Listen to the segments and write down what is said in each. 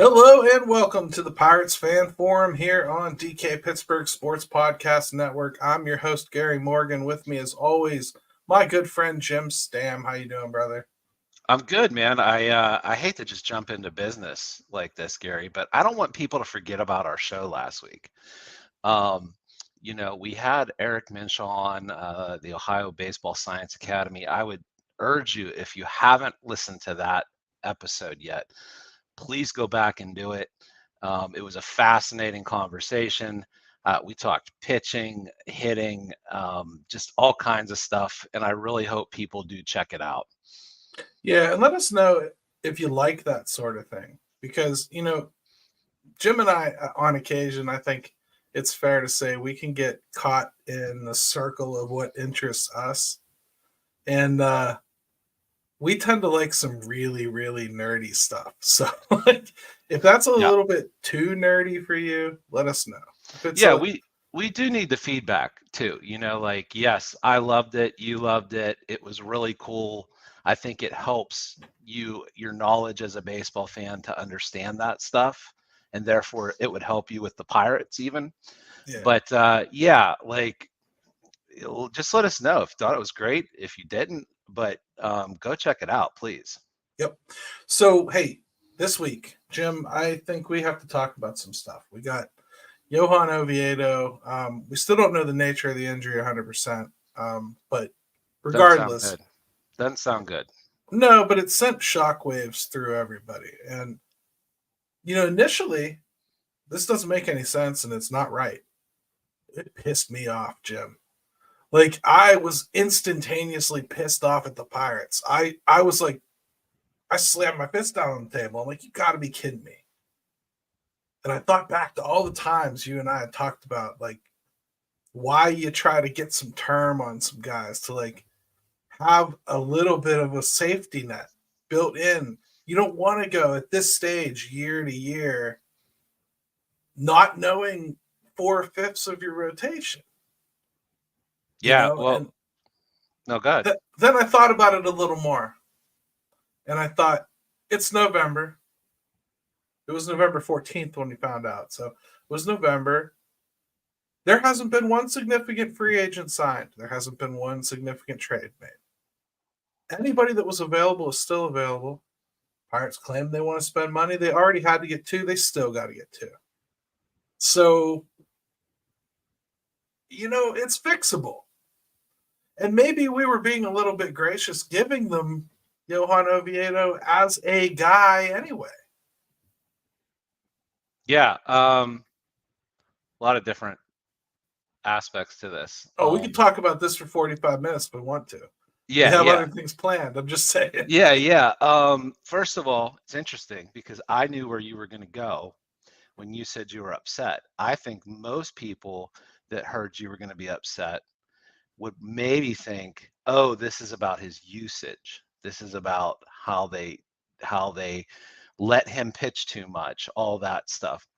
Hello and welcome to the Pirates Fan Forum here on DK Pittsburgh Sports Podcast Network. I'm your host Gary Morgan. With me, as always, my good friend Jim Stamm. How you doing, brother? I'm good, man. I hate to just jump into business like this, Gary, but I don't want people to forget about our show last week. Um, we had Eric Minshaw on the Ohio Baseball Science Academy. I would urge you, if you haven't listened to that episode yet, please go back and do it. It was a fascinating conversation. We talked pitching, hitting, just all kinds of stuff, and I really hope people do check it out. Yeah, and let us know if you like that sort of thing. Because, Jim and I, on occasion, I think it's fair to say we can get caught in the circle of what interests us. And we tend to like some really, really nerdy stuff. So, like, if that's a Yeah. little bit too nerdy for you, let us know. If it's Yeah, a we do need the feedback too. Like, yes, I loved it, you loved it. It was really cool. I think it helps your knowledge as a baseball fan to understand that stuff, and therefore it would help you with the Pirates even. Yeah. But yeah, like just let us know if you thought it was great, if you didn't, but go check it out, please. Yep. So, hey, this week, Jim, I think we have to talk about some stuff. We got Johan Oviedo. We still don't know the nature of the injury 100%. But Doesn't sound regardless, good. Doesn't sound good. no, but it sent shockwaves through everybody. And, initially, this doesn't make any sense and it's not right. It pissed me off, Jim. Like, I was instantaneously pissed off at the Pirates. I was like, I slammed my fist down on the table. I'm like, you got to be kidding me. And I thought back to all the times you and I had talked about, like, why you try to get some term on some guys to, like, have a little bit of a safety net built in. You don't want to go at this stage year to year not knowing 4/5 of your rotation, Yeah, and well, no, good. then I thought about it a little more. And I thought, it's November. It was November 14th when we found out. So it was November. There hasn't been one significant free agent signed. There hasn't been one significant trade made. Anybody that was available is still available. Pirates claim they want to spend money. They already had to get two. They still got to get two. So, it's fixable. And maybe we were being a little bit gracious giving them Johan Oviedo as a guy anyway. Yeah, a lot of different aspects to this. Oh, we could talk about this for 45 minutes if we want to. We Yeah, have yeah, other things planned. I'm just saying. yeah. First of all, it's interesting because I knew where you were going to go when you said you were upset. I think most people that heard you were going to be upset would maybe think, "Oh, this is about his usage. This is about how they let him pitch too much, all that stuff."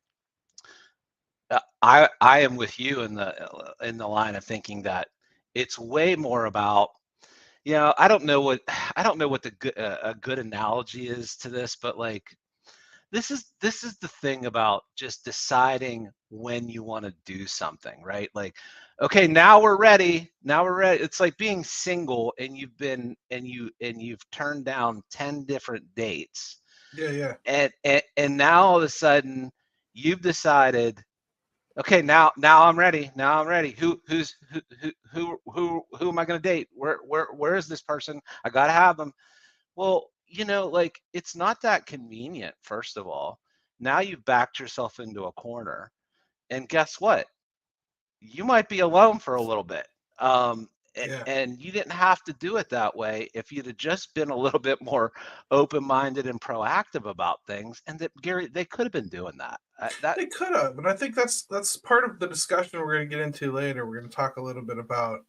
I am with you in the line of thinking that it's way more about, I don't know what a good analogy is to this, but like this is the thing about just deciding when you want to do something, right? Like, okay, now we're ready. Now we're ready. It's like being single and you've turned down 10 different dates. Yeah, yeah. And now all of a sudden you've decided, okay, now I'm ready. Now I'm ready. Who am I going to date? Where is this person? I got to have them. Well, like it's not that convenient, first of all. Now you've backed yourself into a corner. And guess what? You might be alone for a little bit. Yeah. And you didn't have to do it that way if you'd have just been a little bit more open-minded and proactive about things. And that, Gary, they could have been doing that. They could have, and I think that's part of the discussion we're going to get into later. We're going to talk a little bit about,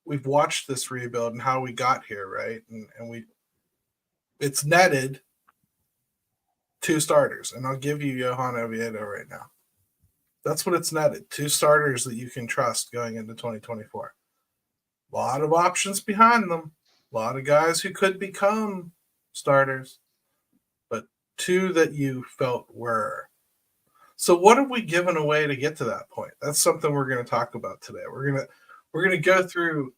we've watched this rebuild and how we got here, right? And it's netted two starters, and I'll give you Johan Oviedo right now. That's what it's netted. Two starters that you can trust going into 2024. A lot of options behind them. A lot of guys who could become starters. But two that you felt were. So what have we given away to get to that point? That's something we're going to talk about today. We're going to go through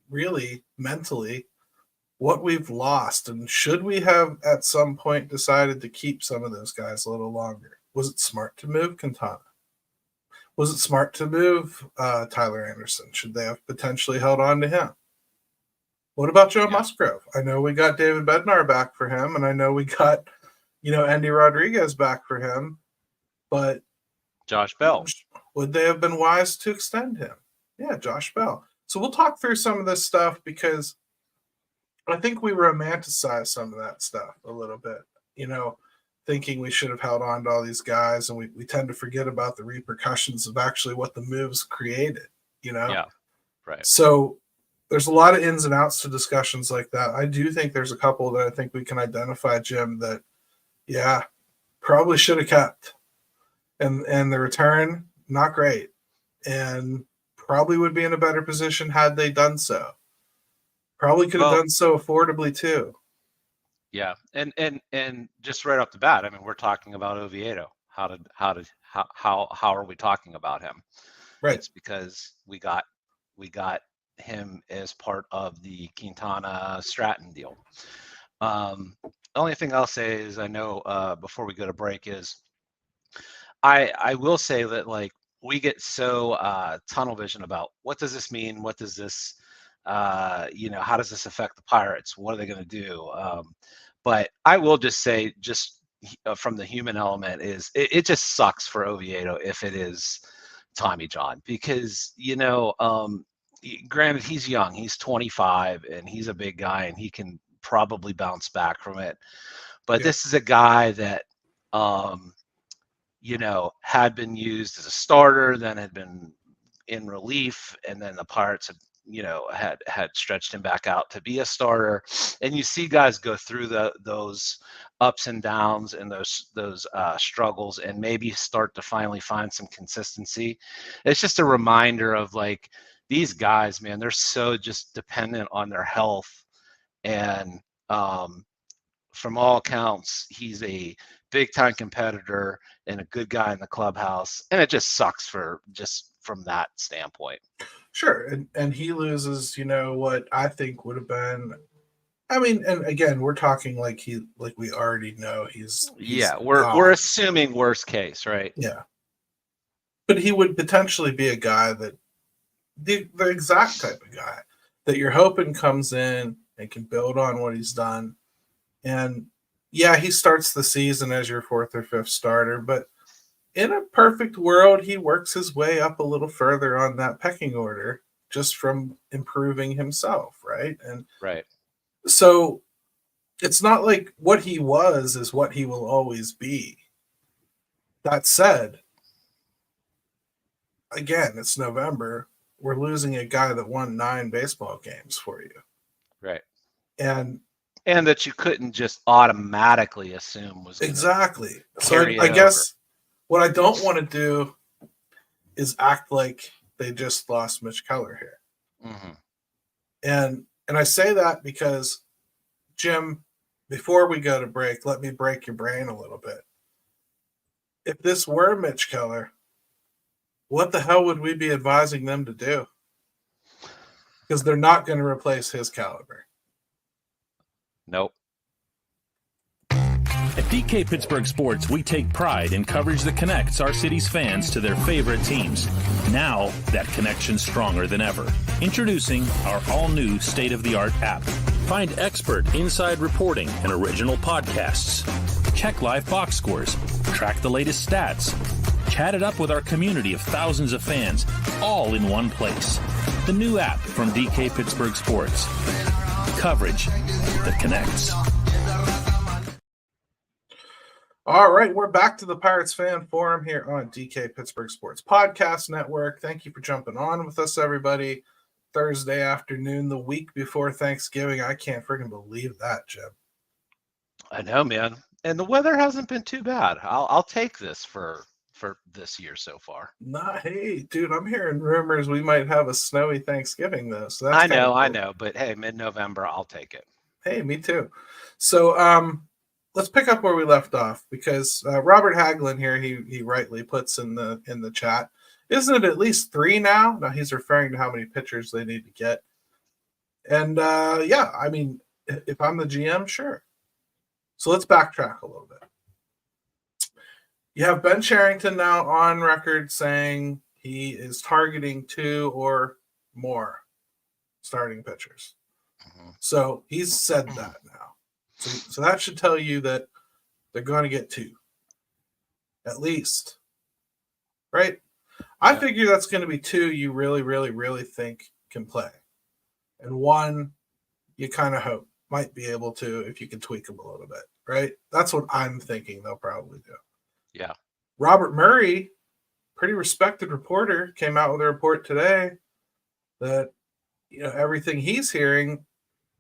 really mentally what we've lost, and should we have at some point decided to keep some of those guys a little longer? Was it smart to move Quintana? Was it smart to move Tyler Anderson? Should they have potentially held on to him? What about Joe Musgrove? I know we got David Bednar back for him, and I know we got, Andy Rodriguez back for him, but Josh Bell. Would they have been wise to extend him? Yeah, Josh Bell. So we'll talk through some of this stuff because I think we romanticize some of that stuff a little bit, thinking we should have held on to all these guys, and we tend to forget about the repercussions of actually what the moves created, Yeah, right. So there's a lot of ins and outs to discussions like that. I do think there's a couple that I think we can identify, Jim, that, probably should have kept. And the return, not great. And probably would be in a better position had they done so. Probably could have done so affordably too. Yeah, and just right off the bat, I mean, we're talking about Oviedo. How are we talking about him? Right. It's because we got him as part of the Quintana Stratton deal. The only thing I'll say is I know before we go to break is I will say that like we get so tunnel vision about what does this mean? What does this how does this affect the Pirates? What are they going to do? But I will just say, just from the human element, is it just sucks for Oviedo if it is Tommy John, because granted he's young, he's 25, and he's a big guy, and he can probably bounce back from it. But this is a guy that had been used as a starter, then had been in relief, and then the Pirates had stretched him back out to be a starter. And you see guys go through those ups and downs and those struggles, and maybe start to finally find some consistency. It's just a reminder of like these guys, man, they're so just dependent on their health. And from all accounts, he's a big time competitor and a good guy in the clubhouse. And it just sucks from that standpoint. Sure. And he loses, what I think would have been, I mean, and again, we're talking like we already know he's we're assuming worst case, right? Yeah. But he would potentially be a guy that the exact type of guy that you're hoping comes in and can build on what he's done. And he starts the season as your fourth or fifth starter, but in a perfect world, he works his way up a little further on that pecking order just from improving himself, right? And right. So it's not like what he was is what he will always be. That said, again, it's November. We're losing a guy that won 9 baseball games for you. Right. And that you couldn't just automatically assume was exactly. So I guess what I don't want to do is act like they just lost Mitch Keller here. Mm-hmm. And I say that because, Jim, before we go to break, let me break your brain a little bit. If this were Mitch Keller, what the hell would we be advising them to do? Because they're not going to replace his caliber. Nope. At DK Pittsburgh Sports, we take pride in coverage that connects our city's fans to their favorite teams. Now, that connection's stronger than ever. Introducing our all-new state-of-the-art app. Find expert inside reporting and original podcasts. Check live box scores. Track the latest stats. Chat it up with our community of thousands of fans, all in one place. The new app from DK Pittsburgh Sports. Coverage that connects. All right, we're back to the Pirates Fan Forum here on DK Pittsburgh Sports Podcast Network. Thank you for jumping on with us, everybody. Thursday afternoon, the week before Thanksgiving. I can't freaking believe that, Jim. I know, man. And the weather hasn't been too bad. I'll take this for this year so far. Hey, dude, I'm hearing rumors we might have a snowy Thanksgiving, though. So that's I know. But hey, mid-November, I'll take it. Hey, me too. So, let's pick up where we left off, because Robert Hagelin here, he rightly puts in the chat, isn't it at least 3 now? Now he's referring to how many pitchers they need to get. And yeah, I mean, if I'm the GM, sure. So let's backtrack a little bit. You have Ben Cherington now on record saying he is targeting 2 or more starting pitchers. Mm-hmm. So he's said that now. So that should tell you that they're going to get 2, at least, right? I figure that's going to be 2 you really, really, really think can play, and 1 you kind of hope might be able to if you can tweak them a little bit, right? That's what I'm thinking they'll probably do. Yeah. Robert Murray, pretty respected reporter, came out with a report today that, everything he's hearing,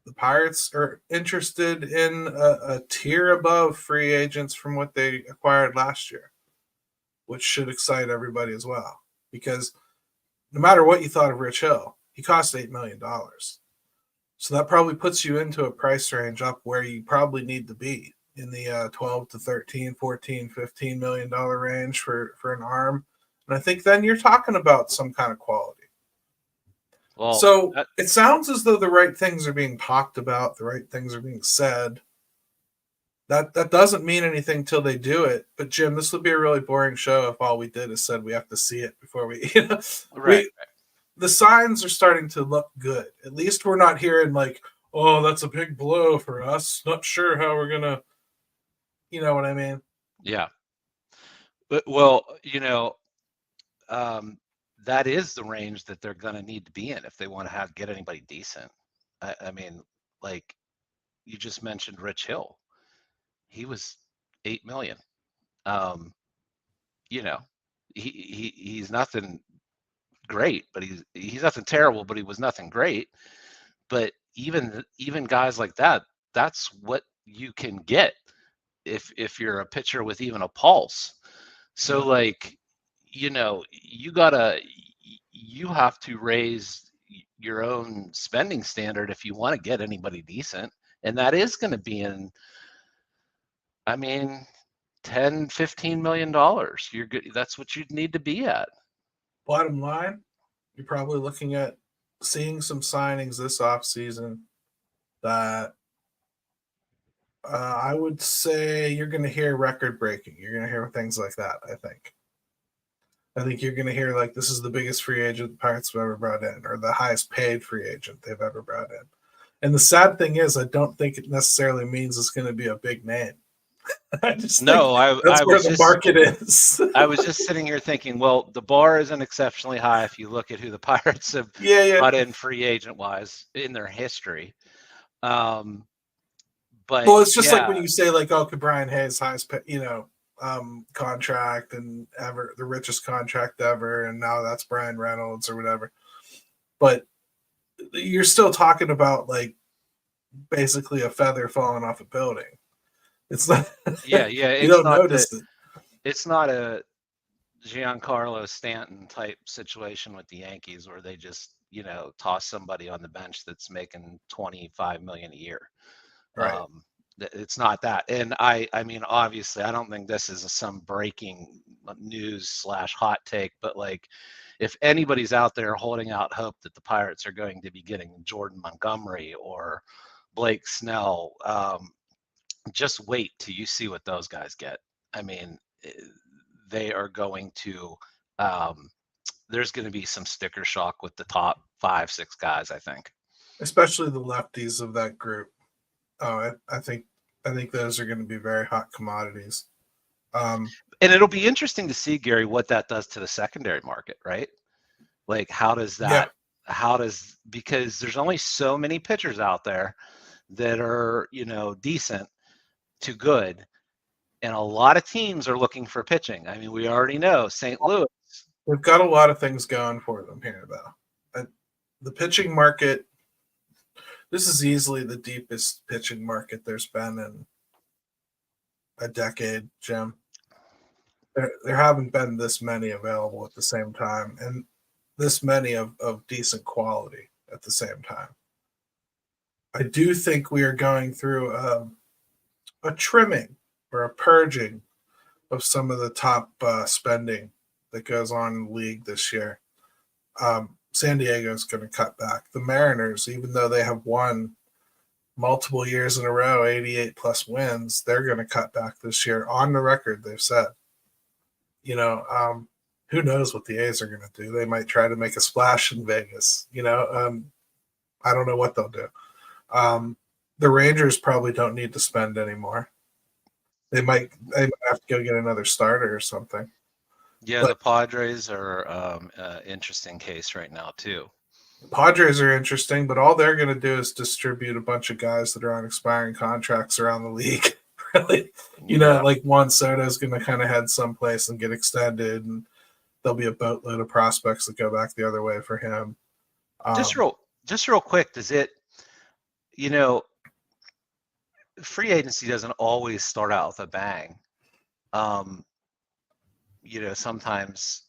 the Pirates are interested in a tier above free agents from what they acquired last year, which should excite everybody as well. Because no matter what you thought of Rich Hill, he cost $8 million. So that probably puts you into a price range up where you probably need to be in the 12 to 13, 14, $15 million range for an arm. And I think then you're talking about some kind of quality. Well, so it sounds as though the right things are being talked about, the right things are being said. That doesn't mean anything till they do it. But Jim, this would be a really boring show if all we did is said we have to see it before we, right. The signs are starting to look good. At least we're not hearing like, oh, that's a big blow for us. Not sure how we're gonna, you know what I mean? Yeah. But well, that is the range that they're going to need to be in if they want to get anybody decent. I mean, like you just mentioned Rich Hill. He was $8 million. He's nothing great, but he's nothing terrible, but he was nothing great. But even guys like that, that's what you can get if you're a pitcher with even a pulse. So like, you have to raise your own spending standard if you want to get anybody decent. And that is going to be in, I mean, $10-15 million. You're good. That's what you'd need to be at. Bottom line, you're probably looking at seeing some signings this offseason that I would say you're going to hear record breaking. You're going to hear things like that, I think you're going to hear like this is the biggest free agent the Pirates have ever brought in, or the highest paid free agent they've ever brought in. And the sad thing is, I don't think it necessarily means it's going to be a big name. I just think that's where the market is. I was just sitting here thinking, well, the bar isn't exceptionally high if you look at who the Pirates have brought in free agent wise in their history. But it's just like when you say like, oh, could Brian Hayes highest, contract and ever the richest contract ever, and now that's Brian Reynolds or whatever. But you're still talking about like basically a feather falling off a building. It's not. Yeah. You don't notice it. It's not a Giancarlo Stanton type situation with the Yankees where they just toss somebody on the bench that's making $25 million a year. Right. It's not that. And I mean, obviously, I don't think this is some breaking news / hot take, but like, if anybody's out there holding out hope that the Pirates are going to be getting Jordan Montgomery or Blake Snell, just wait till you see what those guys get. I mean, they are going to, there's going to be some sticker shock with the top 5-6 guys, I think. Especially the lefties of that group. Oh, I think those are going to be very hot commodities. And it'll be interesting to see, Gary, what that does to the secondary market, right? Like, how does that, because there's only so many pitchers out there that are, decent to good. And a lot of teams are looking for pitching. I mean, we already know St. Louis. We've got a lot of things going for them here, though. The pitching market, this is easily the deepest pitching market there's been in a decade, Jim. There haven't been this many available at the same time, and this many of decent quality at the same time. I do think we are going through a trimming or a purging of some of the top spending that goes on in the league this year. San Diego is going to cut back. The Mariners, even though they have won multiple years in a row, 88 plus wins, they're going to cut back this year. On the record, they've said. Who knows what the A's are going to do? They might try to make a splash in Vegas. I don't know what they'll do. The Rangers probably don't need to spend anymore. They might have to go get another starter or something. Yeah, but the Padres are an interesting case right now too. Padres are interesting, but all they're going to do is distribute a bunch of guys that are on expiring contracts around the league. Really, like Juan Soto is going to kind of head someplace and get extended, and there'll be a boatload of prospects that go back the other way for him. Just real quick, does it? Free agency doesn't always start out with a bang. Sometimes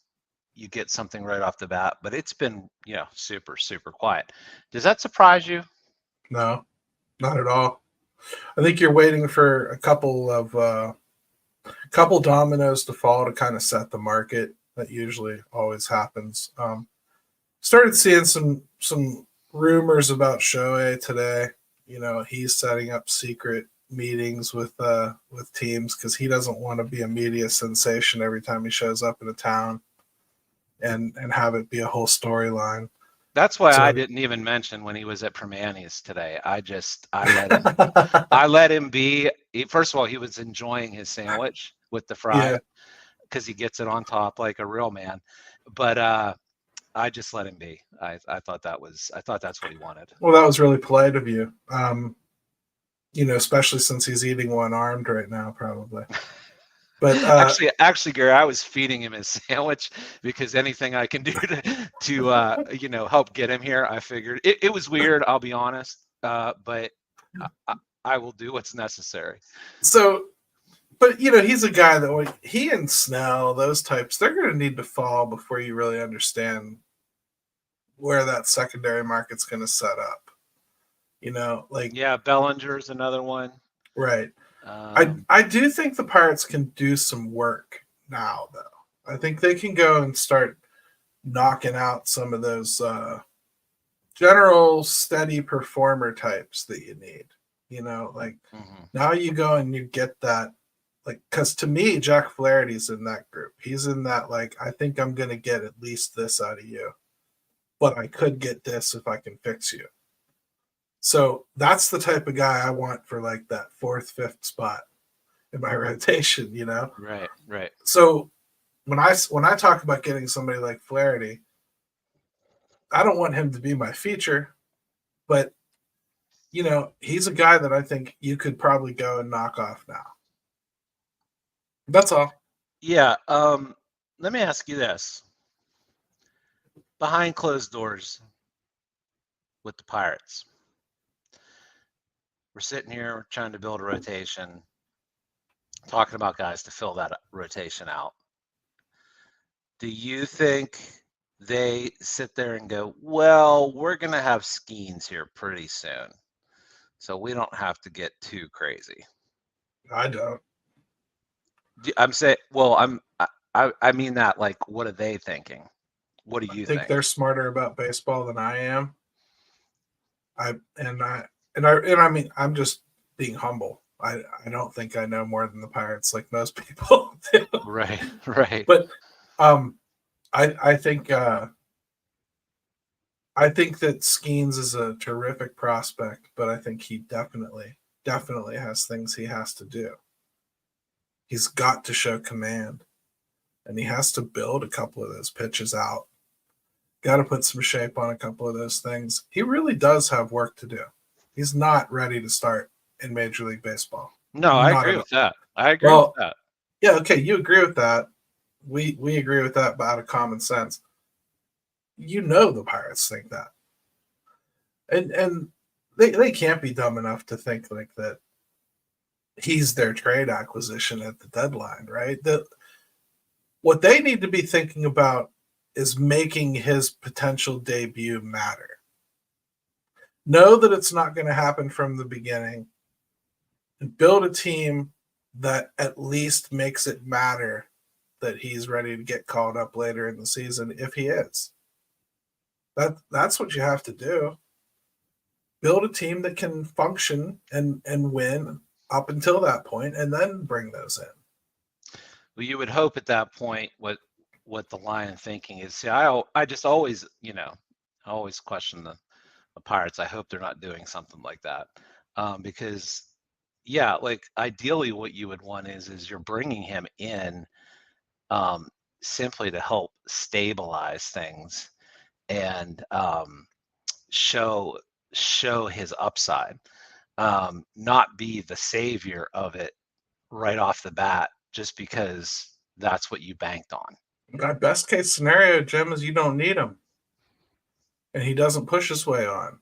you get something right off the bat, but it's been, super, super quiet. Does that surprise you? No, not at all. I think you're waiting for a couple dominoes to fall to kind of set the market. That usually always happens. Started seeing some rumors about Shohei today. He's setting up secret meetings with teams because he doesn't want to be a media sensation every time he shows up in a town and have it be a whole storyline. That's why I didn't even mention when he was at Permani's today. I let him be. First of all, he was enjoying his sandwich with the fry because he gets it on top like a real man. But I just let him be. I thought that's what he wanted. Well, that was really polite of you. Especially since he's eating one-armed right now, probably. But actually, Gary, I was feeding him his sandwich because anything I can do to help get him here, I figured it was weird. I'll be honest, but I will do what's necessary. So, but he's a guy that he and Snell, those types, they're going to need to fall before you really understand where that secondary market's going to set up. Bellinger's another one. Right. I do think the Pirates can do some work now, though. I think they can go and start knocking out some of those general steady performer types that you need. Now you go and you get that, because to me, Jack Flaherty's in that group. He's in that, I think I'm going to get at least this out of you, but I could get this if I can fix you. So that's the type of guy I want for that 4th, 5th spot in my rotation, Right. So when I talk about getting somebody like Flaherty, I don't want him to be my feature, but he's a guy that I think you could probably go and knock off now. That's all. Yeah. Let me ask you this. Behind closed doors with the Pirates, we're sitting here trying to build a rotation, talking about guys to fill that rotation out. Do you think they sit there and go, well, we're going to have Skeens here pretty soon, so we don't have to get too crazy? I don't. I'm saying, well, I mean that, what are they thinking? What do you think? I think they're smarter about baseball than I am. I mean, I'm just being humble. I don't think I know more than the Pirates, like most people do. Right. But I think that Skeens is a terrific prospect, but I think he definitely has things he has to do. He's got to show command, and he has to build a couple of those pitches out. Got to put some shape on a couple of those things. He really does have work to do. He's not ready to start in Major League Baseball. No, I agree with that. With that. Yeah, okay, you agree with that. We agree with that out of common sense. The Pirates think that. And they can't be dumb enough to think that he's their trade acquisition at the deadline, right? What they need to be thinking about is making his potential debut matter. Know that it's not going to happen from the beginning. and build a team that at least makes it matter that he's ready to get called up later in the season if he is. That's what you have to do. Build a team that can function and win up until that point, and then bring those in. Well, you would hope at that point what the line of thinking is. See, I just always, I always question the Pirates. I hope they're not doing something like that, because yeah, like ideally what you would want is you're bringing him in simply to help stabilize things and show his upside, not be the savior of it right off the bat just because that's what you banked on. My best case scenario, Jim, is you don't need him, and he doesn't push his way on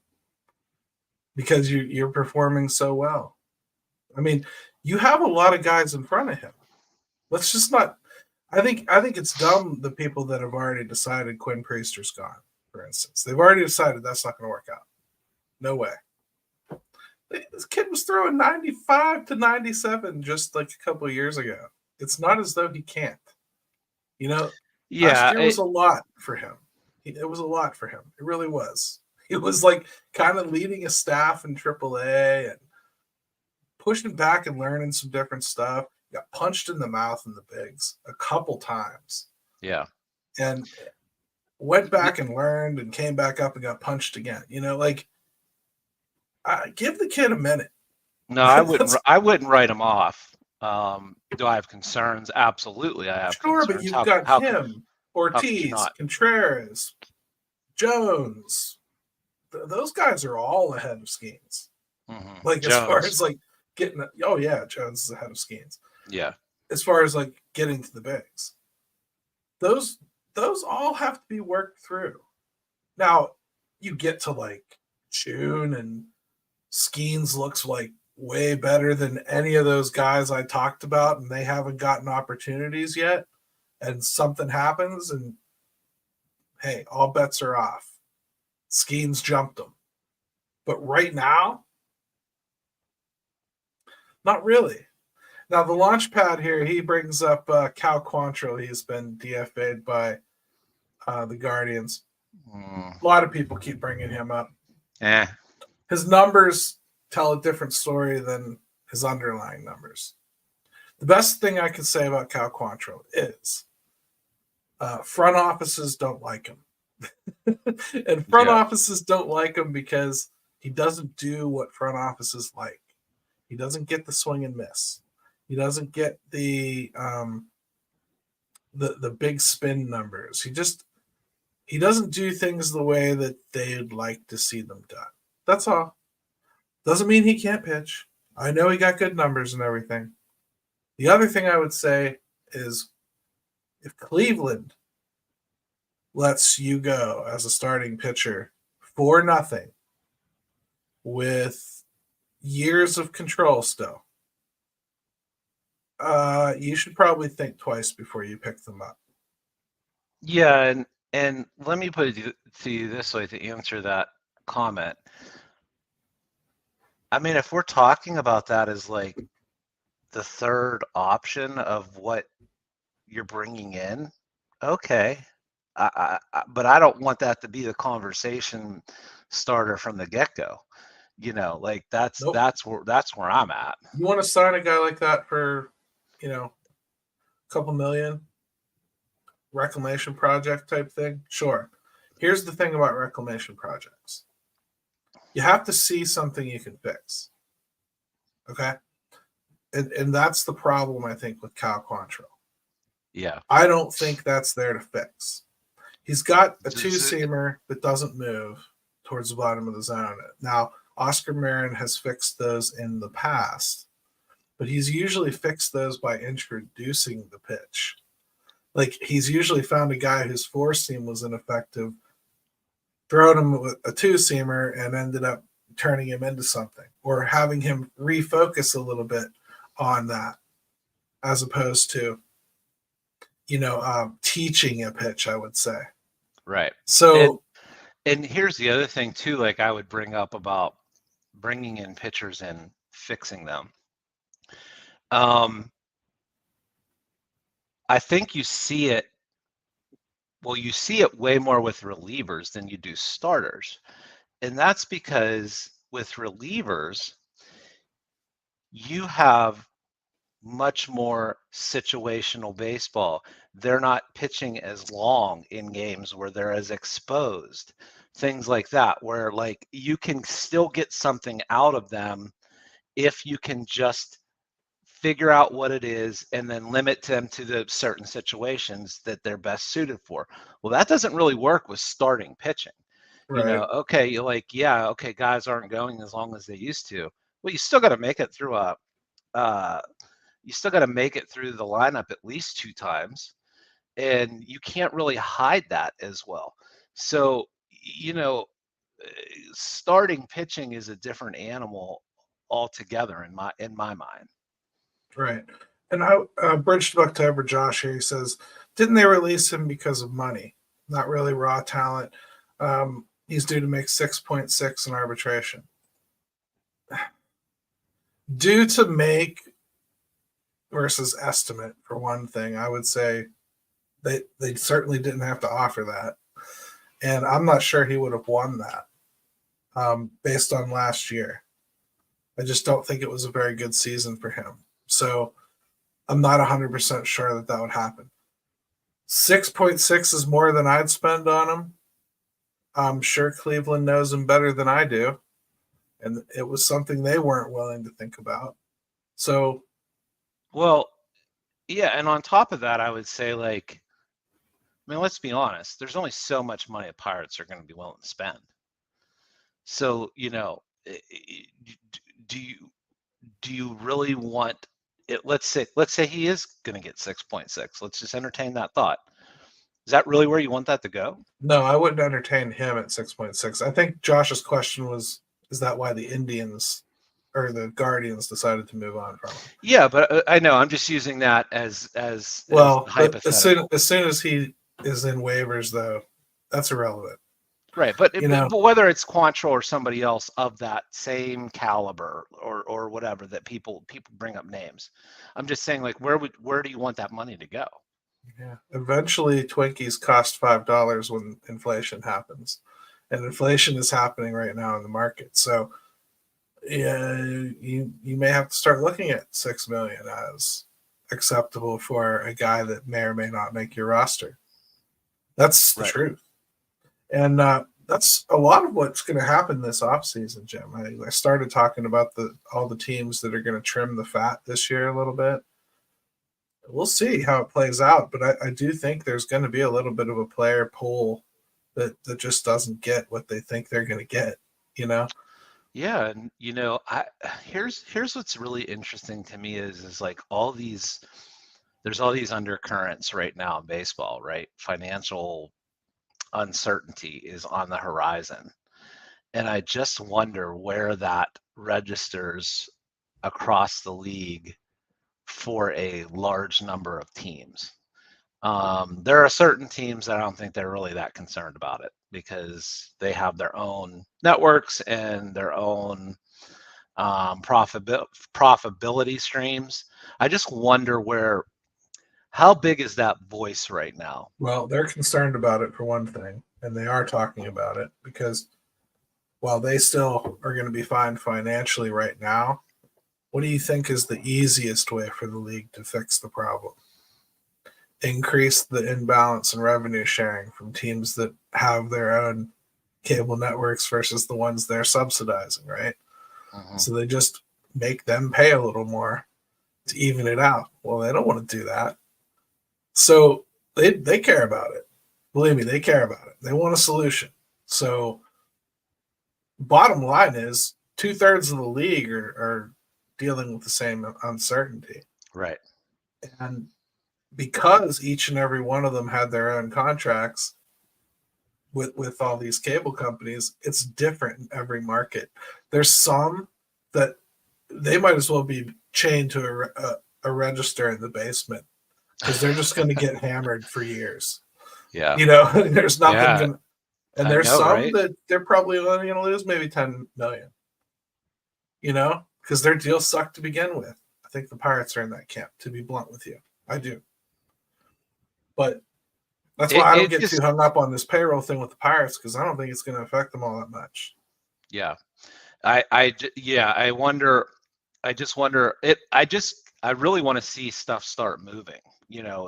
because you're performing so well. I mean, you have a lot of guys in front of him. Let's just not. I think it's dumb the people that have already decided Quinn Priester's gone, for instance. They've already decided that's not going to work out. No way. This kid was throwing 95 to 97 just like a couple of years ago. It's not as though he can't. Last year was a lot for him. It was a lot for him. It really was. It was like kind of leading a staff in AAA and pushing back and learning some different stuff. Got punched in the mouth in the bigs a couple times. Yeah. And went back and learned and came back up and got punched again. Give the kid a minute. No, I wouldn't write him off. Do I have concerns? Absolutely, I have concerns. But you've got him, Ortiz, Contreras, Jones. Those guys are all ahead of Skeens. Mm-hmm. Like Jones. As far as like getting, Jones is ahead of Skeens. Yeah. As far as like getting to the bigs, those all have to be worked through. Now you get to like June and Skeens looks like way better than any of those guys I talked about, and they haven't gotten opportunities yet. And something happens, and hey, all bets are off. Skeens jumped them. But right now, not really. Now, the launch pad here, he brings up Cal Quantrill. He's been DFA'd by the Guardians. A lot of people keep bringing him up. His numbers tell a different story than his underlying numbers. The best thing I can say about Cal Quantrill is front offices don't like him. And front offices don't like him because he doesn't do what front offices like. He doesn't get the swing and miss. He doesn't get the big spin numbers. He doesn't do things the way that they'd like to see them done. That's all. Doesn't mean he can't pitch. I know he got good numbers and everything. The other thing I would say is if Cleveland lets you go as a starting pitcher for nothing with years of control still, you should probably think twice before you pick them up. Yeah, and let me put it to you this way to answer that comment. I mean, if we're talking about that as like the third option of what you're bringing in, okay. But I don't want that to be the conversation starter from the get-go. Like that's where I'm at. You want to sign a guy like that for, a couple million reclamation project type thing? Sure. Here's the thing about reclamation projects. You have to see something you can fix. Okay? And that's the problem, I think, with Cal Quantrill. Yeah. I don't think that's there to fix. He's got a two-seamer that doesn't move towards the bottom of the zone. Now, Oscar Marin has fixed those in the past, but he's usually fixed those by introducing the pitch. Like, he's usually found a guy whose four-seam was ineffective, thrown him with a two-seamer, and ended up turning him into something, or having him refocus a little bit on that, as opposed to, teaching a pitch, I would say. Right. So, and here's the other thing too, like I would bring up about bringing in pitchers and fixing them. I think you see it. Well, you see it way more with relievers than you do starters. And that's because with relievers, you have much more situational baseball. They're not pitching as long in games where they're as exposed, things like that, where like you can still get something out of them if you can just figure out what it is and then limit them to the certain situations that they're best suited for. Well, that doesn't really work with starting pitching. You Right. know, okay, you're like, yeah, okay, guys aren't going as long as they used to. Well, you still got to make it through you still got to make it through the lineup at least 2 times, and you can't really hide that as well. So, you know, starting pitching is a different animal altogether in my mind. Right. And Bridge to October, Josh here, he says, didn't they release him because of money? Not really raw talent. He's due to make 6.6 in arbitration. Due to make versus estimate, for one thing, I would say they certainly didn't have to offer that. And I'm not sure he would have won that based on last year. I just don't think it was a very good season for him. So I'm not 100% sure that would happen. 6.6 is more than I'd spend on him. I'm sure Cleveland knows him better than I do. And it was something they weren't willing to think about. So, well, yeah, and on top of that, I would say, like, I mean, let's be honest, there's only so much money the Pirates are going to be willing to spend. So, you know, do you really want it? Let's say he is going to get 6.6. Let's just entertain that thought. Is that really where you want that to go? No, I wouldn't entertain him at 6.6. I think Josh's question was, is that why the Indians or the Guardians decided to move on from him? Yeah, but I know I'm just using that as well, hypothetical. As soon as he is in waivers, though, that's irrelevant. Right, but whether it's Quantrill or somebody else of that same caliber or whatever, that people bring up names. I'm just saying, like, where do you want that money to go? Yeah, eventually Twinkies cost $5 when inflation happens, and inflation is happening right now in the market. So, yeah, you may have to start looking at $6 million as acceptable for a guy that may or may not make your roster. That's the truth. And that's a lot of what's going to happen this offseason, Jim. I started talking about all the teams that are going to trim the fat this year a little bit. We'll see how it plays out, but I do think there's going to be a little bit of a player pool that just doesn't get what they think they're going to get, you know? Yeah, and you know, here's what's really interesting to me is like there's all these undercurrents right now in baseball, right? Financial uncertainty is on the horizon. And I just wonder where that registers across the league for a large number of teams. There are certain teams that I don't think they're really that concerned about it because they have their own networks and their own profitability streams. I just wonder how big is that voice right now? Well, they're concerned about it for one thing, and they are talking about it because while they still are going to be fine financially right now, what do you think is the easiest way for the league to fix the problem? Increase the imbalance in revenue sharing from teams that have their own cable networks versus the ones they're subsidizing, right? Uh-huh. So they just make them pay a little more to even it out. Well, they don't want to do that. So they care about it. Believe me, they care about it. They want a solution. So bottom line is 2/3 of the league are dealing with the same uncertainty. Right. And because each and every one of them had their own contracts with all these cable companies, it's different in every market. There's some that they might as well be chained to a register in the basement because they're just going to get hammered for years. Yeah. You know, there's nothing going to, and there's some right? that they're probably only going to lose maybe $10 million, you know, because their deal sucked to begin with. I think the Pirates are in that camp, to be blunt with you. I do. But that's why I don't get too hung up on this payroll thing with the Pirates, because I don't think it's going to affect them all that much. Yeah. I wonder. I just wonder. I really want to see stuff start moving,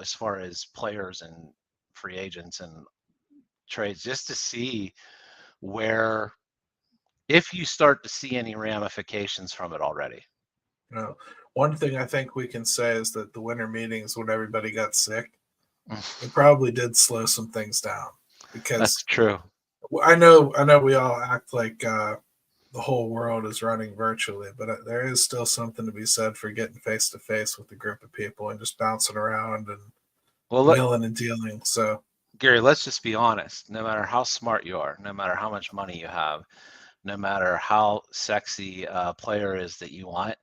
as far as players and free agents and trades, just to see where, if you start to see any ramifications from it already. One thing I think we can say is that the winter meetings, when everybody got sick, it probably did slow some things down, because that's true. I know we all act like the whole world is running virtually, but there is still something to be said for getting face to face with a group of people and just bouncing around and wheeling and dealing. So, Gary, let's just be honest. No matter how smart you are, no matter how much money you have, no matter how sexy a player is that you want,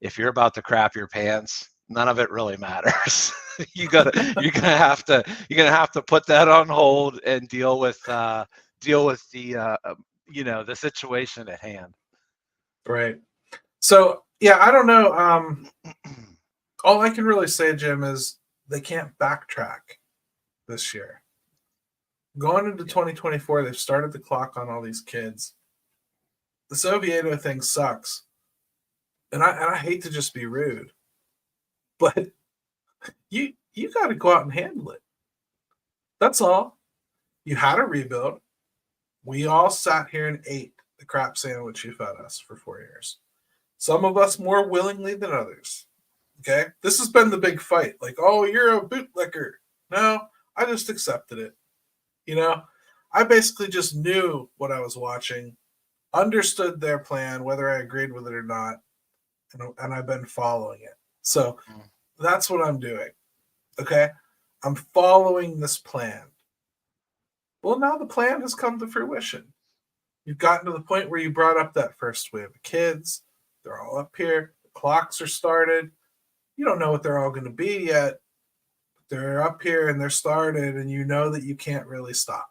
if you're about to crap your pants, none of it really matters. you're gonna have to put that on hold and deal with the the situation at hand. Right. So yeah, I don't know. All I can really say, Jim, is they can't backtrack this year. Going into 2024, they've started the clock on all these kids. The Oviedo thing sucks. And I hate to just be rude, but you got to go out and handle it. That's all. You had a rebuild. We all sat here and ate the crap sandwich you fed us for 4 years. Some of us more willingly than others. Okay? This has been the big fight. Like, oh, you're a bootlicker. No, I just accepted it. I basically just knew what I was watching, understood their plan, whether I agreed with it or not. And I've been following it. So that's what I'm doing. Okay? I'm following this plan. Well, now the plan has come to fruition. You've gotten to the point where you brought up that first wave of kids. They're all up here. The clocks are started. You don't know what they're all going to be yet. They're up here and they're started, and you know that you can't really stop.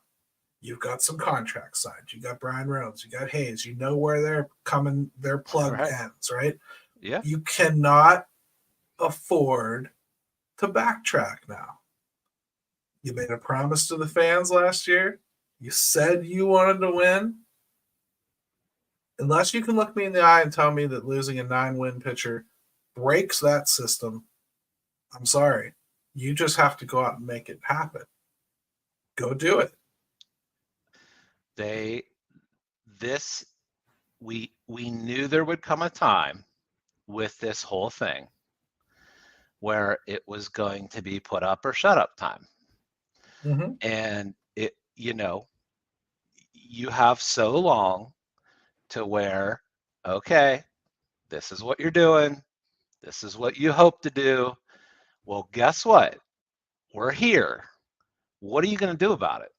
You've got some contracts signed. You got Brian Reynolds. You got Hayes. You know where they're coming. Their plug ends, right? Yeah. You cannot afford to backtrack now. You made a promise to the fans last year. You said you wanted to win. Unless you can look me in the eye and tell me that losing a 9-win pitcher breaks that system, I'm sorry. You just have to go out and make it happen. Go do it. We knew there would come a time with this whole thing where it was going to be put up or shut up time. Mm-hmm. And you have so long to where, okay, this is what you're doing. This is what you hope to do. Well, guess what? We're here. What are you going to do about it?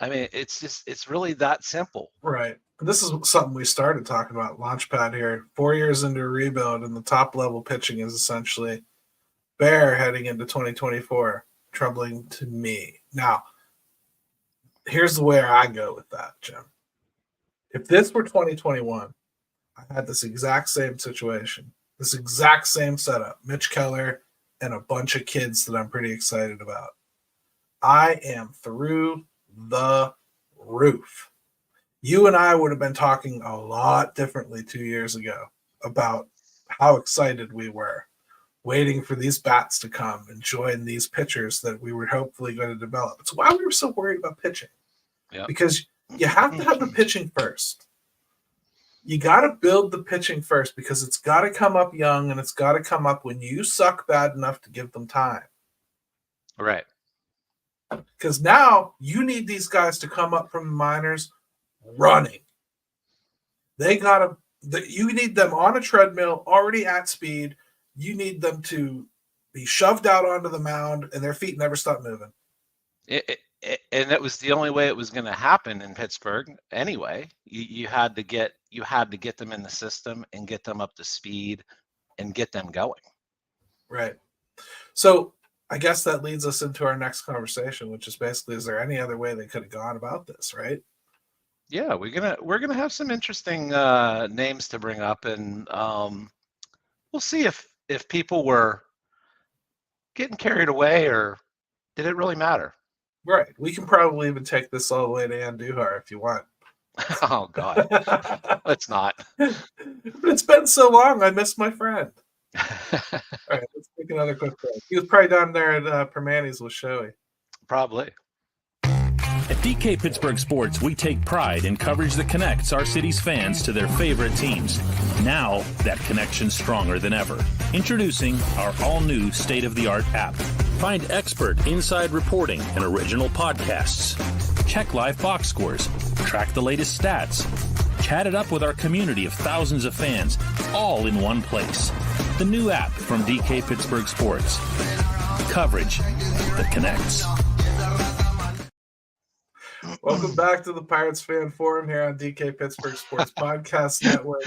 I mean, it's really that simple. Right. This is something we started talking about, Launchpad here. 4 years into a rebuild, and the top level pitching is essentially bare heading into 2024. Troubling to me. Now, here's the way I go with that, Jim. If this were 2021, I had this exact same situation, this exact same setup, Mitch Keller and a bunch of kids that I'm pretty excited about. I am through the roof. You and I would have been talking a lot differently 2 years ago about how excited we were, waiting for these bats to come and join these pitchers that we were hopefully going to develop. It's why we were so worried about pitching. Yep. Because you have to have the pitching first. You got to build the pitching first, because it's got to come up young, and it's got to come up when you suck bad enough to give them time. Right. Because now you need these guys to come up from the minors running. You need them on a treadmill, already at speed. You need them to be shoved out onto the mound, and their feet never stop moving. And that was the only way it was going to happen in Pittsburgh. Anyway, you had to get them in the system and get them up to speed and get them going. Right. So I guess that leads us into our next conversation, which is basically, is there any other way they could have gone about this, right? Yeah, we're gonna have some interesting names to bring up, and we'll see if if people were getting carried away, or did it really matter? Right. We can probably even take this all the way to Andujar if you want. Oh God, let's not. But it's been so long. I miss my friend. All right, let's take another quick break. He was probably down there at Permanis with Shoei. Probably. At DK Pittsburgh Sports, we take pride in coverage that connects our city's fans to their favorite teams. Now, that connection's stronger than ever. Introducing our all-new state-of-the-art app. Find expert inside reporting and original podcasts. Check live box scores. Track the latest stats. Chat it up with our community of thousands of fans, all in one place. The new app from DK Pittsburgh Sports. Coverage that connects. Welcome back to the Pirates Fan Forum here on DK Pittsburgh Sports Podcast Network.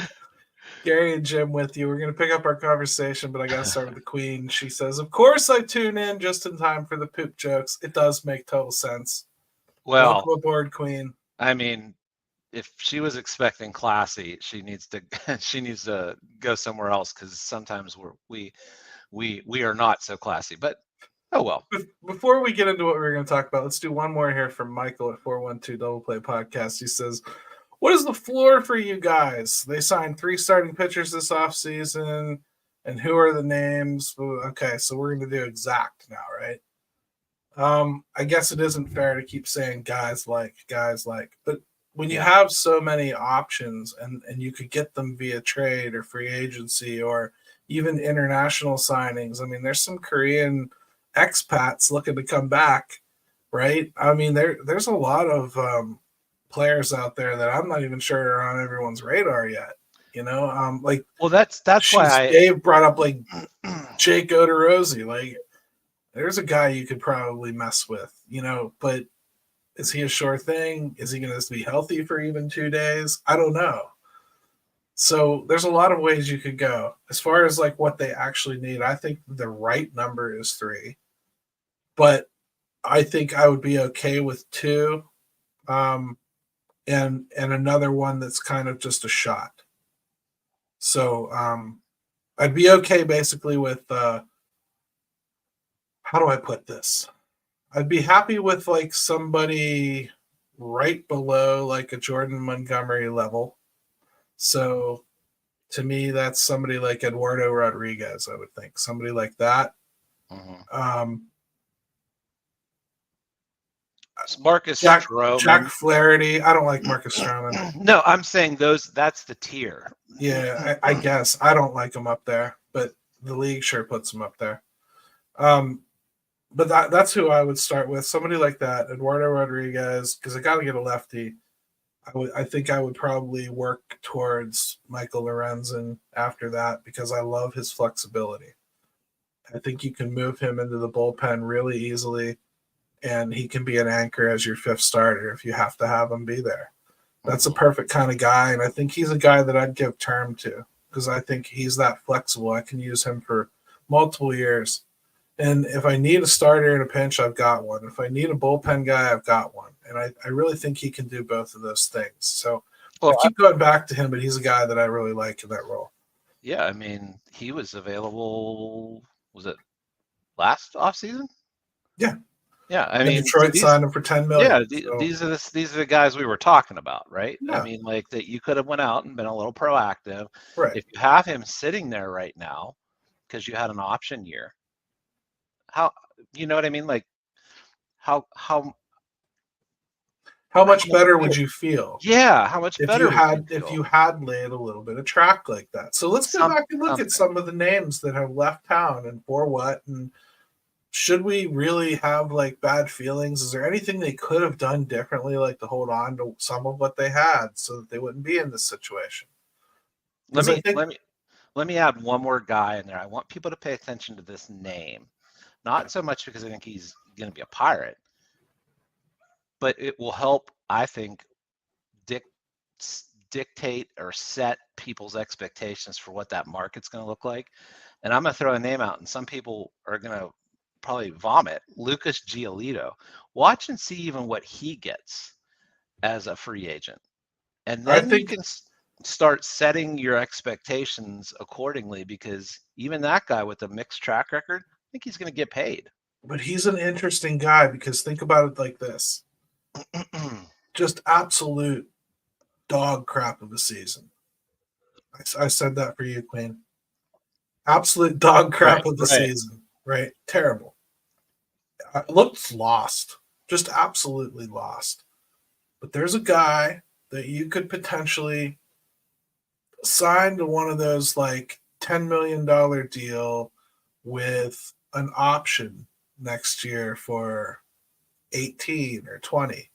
Gary and Jim with you. We're going to pick up our conversation, but I got to start with the Queen. She says, of course I tune in just in time for the poop jokes. It does make total sense. Well, welcome aboard, Queen. I mean, if she was expecting classy, she needs to go somewhere else, because sometimes we are not so classy. But oh well. Before we get into what we're going to talk about, let's do one more here from Michael at 412 Double Play Podcast. He says, what is the floor for you guys? They signed 3 starting pitchers this offseason, and who are the names? Okay, so we're going to do exact now, right? I guess it isn't fair to keep saying guys like, but when you have so many options and you could get them via trade or free agency or even international signings, I mean, there's some Korean expats looking to come back, right? I mean, there's a lot of players out there that I'm not even sure are on everyone's radar yet. You know, well, that's why Dave brought up like Jake Odorizzi. Like, there's a guy you could probably mess with, you know, but is he a sure thing? Is he going to be healthy for even 2 days? I don't know. So there's a lot of ways you could go. As far as like what they actually need, I think the right number is 3. But I think I would be okay with 2, and another one that's kind of just a shot. So I'd be okay basically with how do I put this? I'd be happy with like somebody right below like a Jordan Montgomery level. So to me, that's somebody like Eduardo Rodriguez, I would think. Somebody like that. Mm-hmm. Marcus Stroman. Jack Flaherty. I don't like Marcus Stroman. No, I'm saying that's the tier. Yeah, I guess. I don't like him up there, but the league sure puts him up there. But that's who I would start with. Somebody like that, Eduardo Rodriguez, because I got to get a lefty. I think I would probably work towards Michael Lorenzen after that because I love his flexibility. I think you can move him into the bullpen really easily, and he can be an anchor as your 5th starter if you have to have him be there. That's a perfect kind of guy, and I think he's a guy that I'd give term to because I think he's that flexible. I can use him for multiple years. And if I need a starter in a pinch, I've got one. If I need a bullpen guy, I've got one. And I really think he can do both of those things. So I keep going back to him, but he's a guy that I really like in that role. Yeah, I mean, he was available, was it last offseason? Yeah. Yeah, I mean, Detroit signed him for $10 million. Yeah, these are the guys we were talking about, right? Yeah. I mean, like that you could have went out and been a little proactive. Right. If you have him sitting there right now because you had an option year, how, you know what I mean? Like how much better would you feel? Yeah, how much better if you had laid a little bit of track like that. So let's go back and look at some of the names that have left town and for what, and should we really have like bad feelings? Is there anything they could have done differently, like to hold on to some of what they had so that they wouldn't be in this situation? Let me add one more guy in there. I want people to pay attention to this name. Not so much because I think he's going to be a Pirate, but it will help, I think, dictate or set people's expectations for what that market's going to look like. And I'm going to throw a name out, and some people are going to probably vomit. Lucas Giolito. Watch and see even what he gets as a free agent. And then start setting your expectations accordingly, because even that guy with a mixed track record, I think he's going to get paid. But he's an interesting guy because think about it like this. Just absolute dog crap of a season. I said that for you, Queen. Absolute dog crap of the season, right? Terrible. Looked lost, just absolutely lost. But there's a guy that you could potentially sign to one of those like $10 million deal with an option next year for 18 or 20.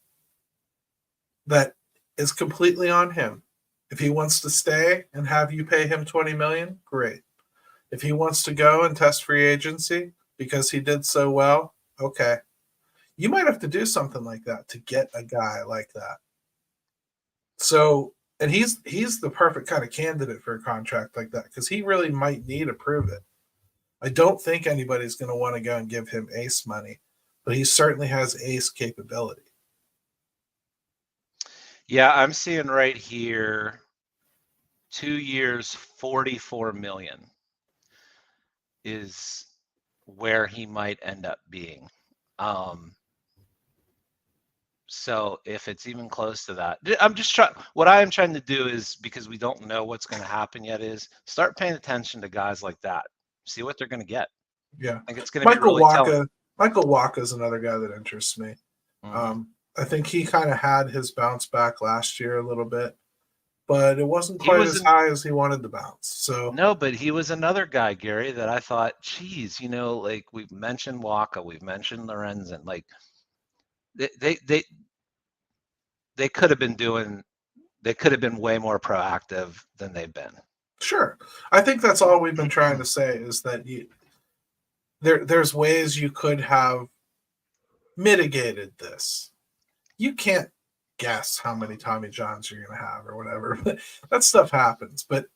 That is completely on him. If he wants to stay and have you pay him 20 million, great. If he wants to go and test free agency because he did so well, okay. You might have to do something like that to get a guy like that. So, and he's the perfect kind of candidate for a contract like that because he really might need to prove it. I don't think anybody's going to want to go and give him ace money, but he certainly has ace capability. Yeah, I'm seeing right here 2 years, 44 million is where he might end up being. So if it's even close to that, I'm just trying. What I am trying to do is, because we don't know what's going to happen yet, is start paying attention to guys like that. See what they're going to get. Yeah, I think it's going to be really telling. Michael Wacha is another guy that interests me. Mm-hmm. I think he kind of had his bounce back last year a little bit, but it wasn't quite as high as he wanted to bounce. So no, but he was another guy, Gary, that I thought, geez, like we've mentioned Wacha, we've mentioned Lorenzen, like they could have been doing. They could have been way more proactive than they've been. Sure, I think that's all we've been trying to say is that there's ways you could have mitigated this. You can't guess how many Tommy Johns you're going to have or whatever. But that stuff happens. But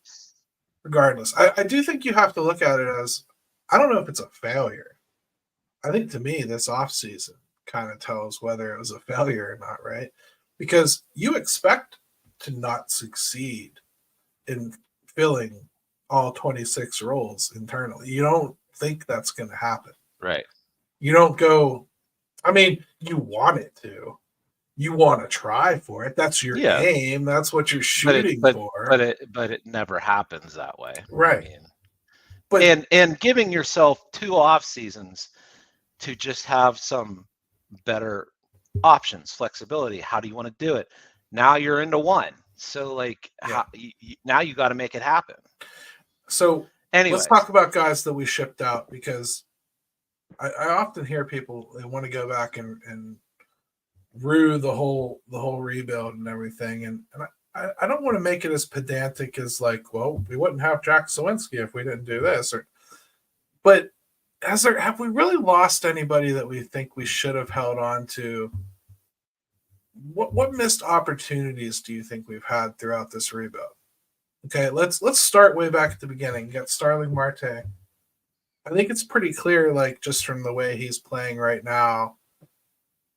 regardless, I do think you have to look at it as, I don't know if it's a failure. I think to me, this offseason kind of tells whether it was a failure or not, right? Because you expect to not succeed in filling all 26 roles internally. You don't think that's going to happen. Right. You don't go, I mean, you want it to. You want to try for it. That's your aim. That's what you're shooting for. But it never happens that way. Right. I mean, but and giving yourself 2 off seasons to just have some better options, flexibility. How do you want to do it? Now you're into 1. So now you got to make it happen. So let's talk about guys that we shipped out, because I often hear people, they want to go back and rue the whole rebuild and everything, and I don't want to make it as pedantic as like, well, we wouldn't have Jack Sawinski if we didn't do this, but have we really lost anybody that we think we should have held on to? What missed opportunities do you think we've had throughout this rebuild? Okay, let's start way back at the beginning. You got Starling Marte. I think it's pretty clear, like just from the way he's playing right now,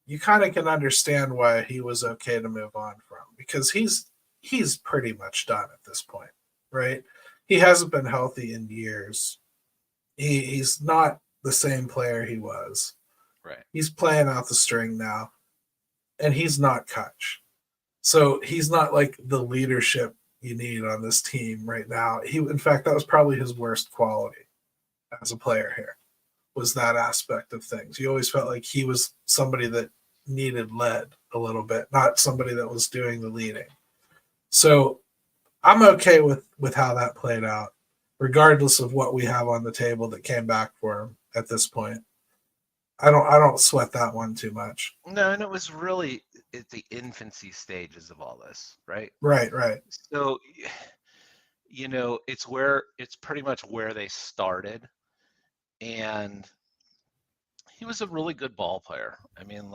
you kind of can understand why he was okay to move on from, because he's pretty much done at this point, right? He hasn't been healthy in years. He's not the same player he was. Right. He's playing out the string now, and he's not Kutch. So he's not like the leadership you need on this team right now. In fact, that was probably his worst quality as a player here, was that aspect of things. You always felt like he was somebody that needed led a little bit, not somebody that was doing the leading. So I'm okay with how that played out, regardless of what we have on the table that came back for him at this point. I don't sweat that one too much. No, and it was really at the infancy stages of all this, right? Right. So, it's pretty much where they started, and he was a really good ball player. I mean,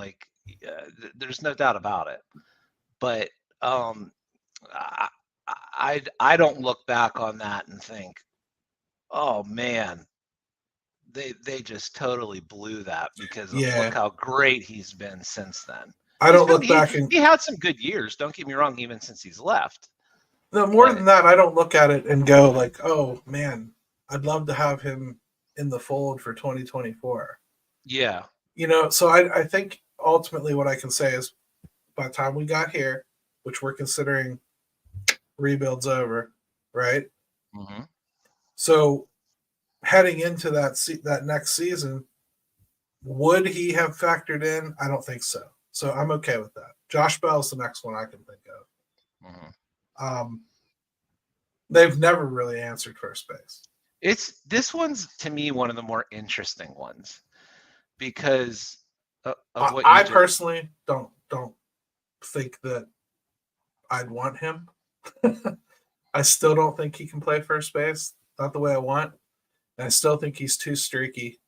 there's no doubt about it. But I don't look back on that and think, oh man, they just totally blew that, because look how great he's been since then. I don't look back and he had some good years. Don't get me wrong, even since he's left. No, more But than that, I don't look at it and go like, "Oh man, I'd love to have him in the fold for 2024." yeah, So I think ultimately what I can say is by the time we got here, which we're considering rebuilds over, right? hmm So heading into that next season, would he have factored in? I don't think so. So I'm okay with that. Josh Bell's the next one I can think hmm of. They've never really answered first base. this one's to me one of the more interesting ones because of what you I just. personally don't think that I'd want him. I still don't think he can play first base. Not the way I want. And I still think he's too streaky.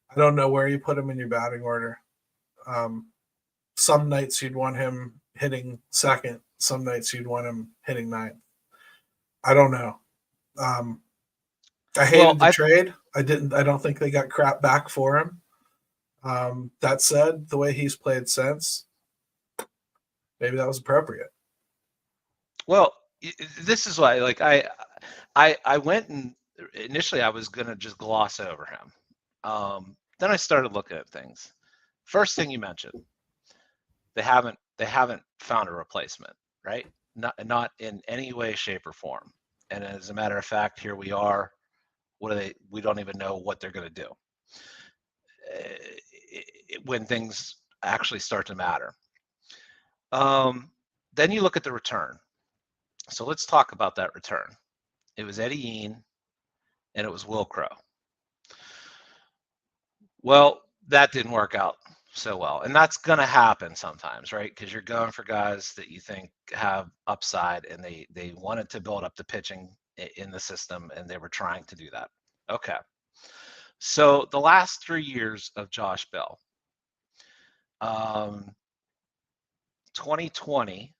I don't know where you put him in your batting order. Um, some nights you'd want him hitting second. Some nights you'd want him hitting ninth. I don't know. I Well, hated the trade. I don't think they got crap back for him. That said, the way he's played since, maybe that was appropriate. well, this is why, like, I went and initially I was gonna just gloss over him. Then I started looking at things. First thing you mentioned, they haven't found a replacement, right? Not in any way, shape, or form. And as a matter of fact, here we are. What are they? We don't even know what they're going to do when things actually start to matter. Then you look at the return. So let's talk about that return. It was Eddie Yean and it was Will Crow. Well, that didn't work out so well. And that's going to happen sometimes, right? Because you're going for guys that you think have upside and they wanted to build up the pitching in the system and they were trying to do that. Okay. So the last 3 years of Josh Bell, 2020,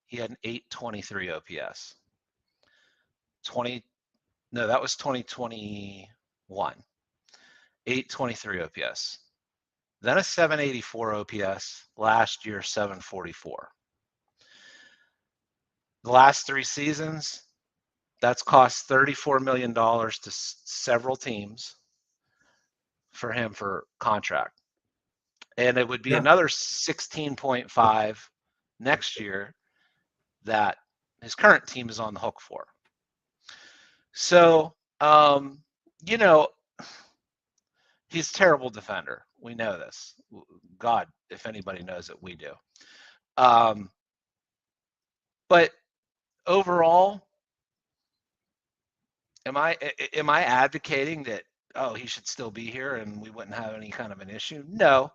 he had an 823 OPS. No, that was 2021. 823 OPS. Then a 784 OPS. Last year, 744. The last 3 seasons, that's cost $34 million to several teams for him for contract. And it would be another 16.5 next year that his current team is on the hook for. So, he's a terrible defender. We know this. God, if anybody knows it, we do. But overall, am I advocating that, he should still be here and we wouldn't have any kind of an issue? No.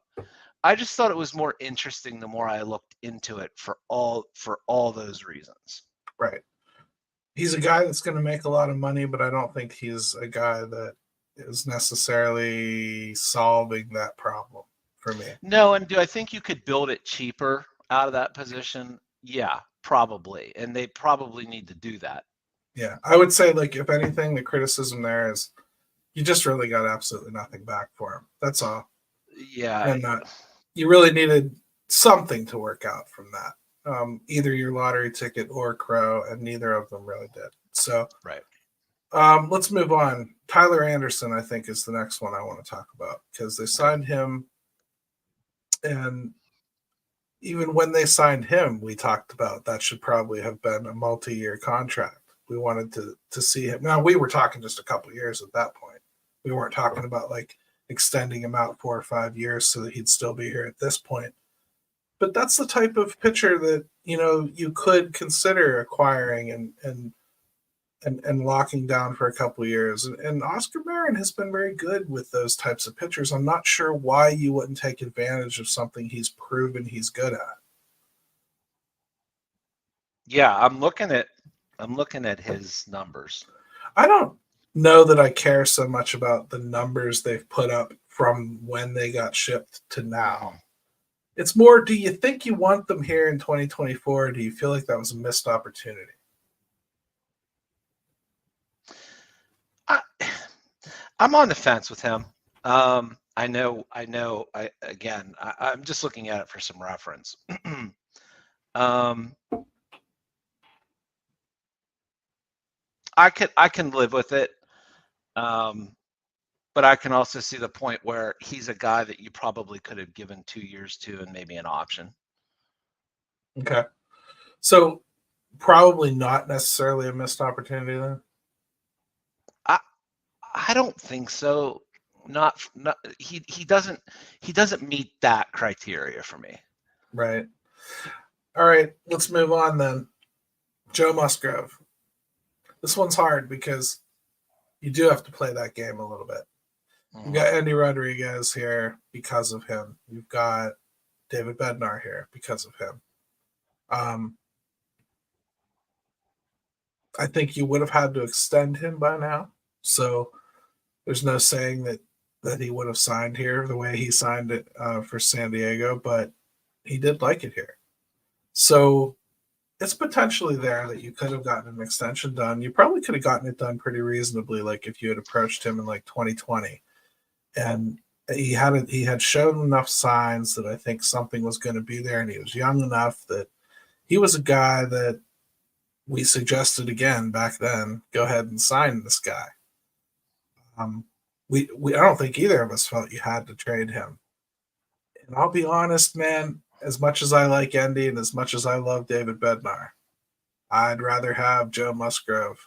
I just thought it was more interesting the more I looked into it for all those reasons. Right. He's a guy that's going to make a lot of money, but I don't think he's a guy that is necessarily solving that problem for me. No, and do I think you could build it cheaper out of that position? Yeah, probably. And they probably need to do that. Yeah, I would say, like, if anything, the criticism there is you just really got absolutely nothing back for him. That's all. Yeah. And you really needed something to work out from that. Either your lottery ticket or Crow, and neither of them really did. So, right. Let's move on. Tyler Anderson, I think, is the next one I want to talk about because they signed him. And even when they signed him, we talked about that should probably have been a multi-year contract. We wanted to see him. Now, we were talking just a couple of years at that point. We weren't talking about like extending him out 4 or 5 years so that he'd still be here at this point. But that's the type of pitcher that, you could consider acquiring and locking down for a couple of years. And Oscar Marin has been very good with those types of pitchers. I'm not sure why you wouldn't take advantage of something he's proven he's good at. Yeah, I'm looking at his numbers. I don't know that I care so much about the numbers they've put up from when they got shipped to now. It's more, do you think you want them here in 2024? Or do you feel like that was a missed opportunity? I'm on the fence with him. I'm just looking at it for some reference. I can live with it. But I can also see the point where he's a guy that you probably could have given 2 years to and maybe an option. Okay. So probably not necessarily a missed opportunity then. I don't think so. Not he doesn't meet that criteria for me. Right. All right, let's move on then. Joe Musgrove. This one's hard because you do have to play that game a little bit. You've got Andy Rodriguez here because of him. You've got David Bednar here because of him. I think you would have had to extend him by now. So there's no saying that he would have signed here the way he signed it for San Diego, but he did like it here. So it's potentially there that you could have gotten an extension done. You probably could have gotten it done pretty reasonably, like if you had approached him in like 2020. And he had shown enough signs that I think something was going to be there, and he was young enough that he was a guy that we suggested again back then, go ahead and sign this guy. I don't think either of us felt you had to trade him. And I'll be honest, man, as much as I like Andy and as much as I love David Bednar, I'd rather have Joe Musgrove.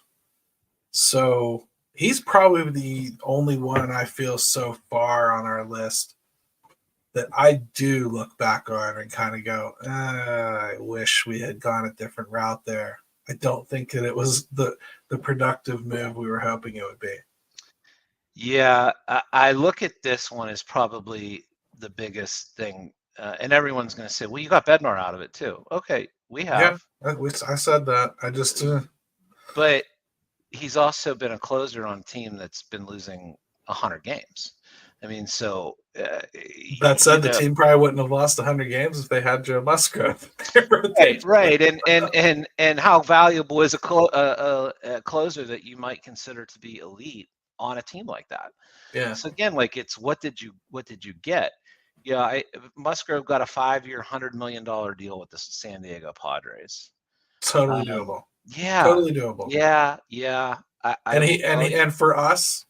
So he's probably the only one I feel so far on our list that I do look back on and kind of go, I wish we had gone a different route there. I don't think that it was the productive move we were hoping it would be. Yeah, I look at this one as probably the biggest thing. And everyone's going to say, well, you got Bednar out of it too. Okay, we have. Yeah, I said that. I just... But he's also been a closer on a team that's been losing 100 games. I mean, so... that said, the team probably wouldn't have lost 100 games if they had Joe Musgrove. Right. And how valuable is a closer that you might consider to be elite on a team like that? Yeah. So again, like, it's what did you get? Yeah, Musgrove got a 5-year, $100 million deal with the San Diego Padres. Totally doable. Yeah, totally doable. Yeah. And for us,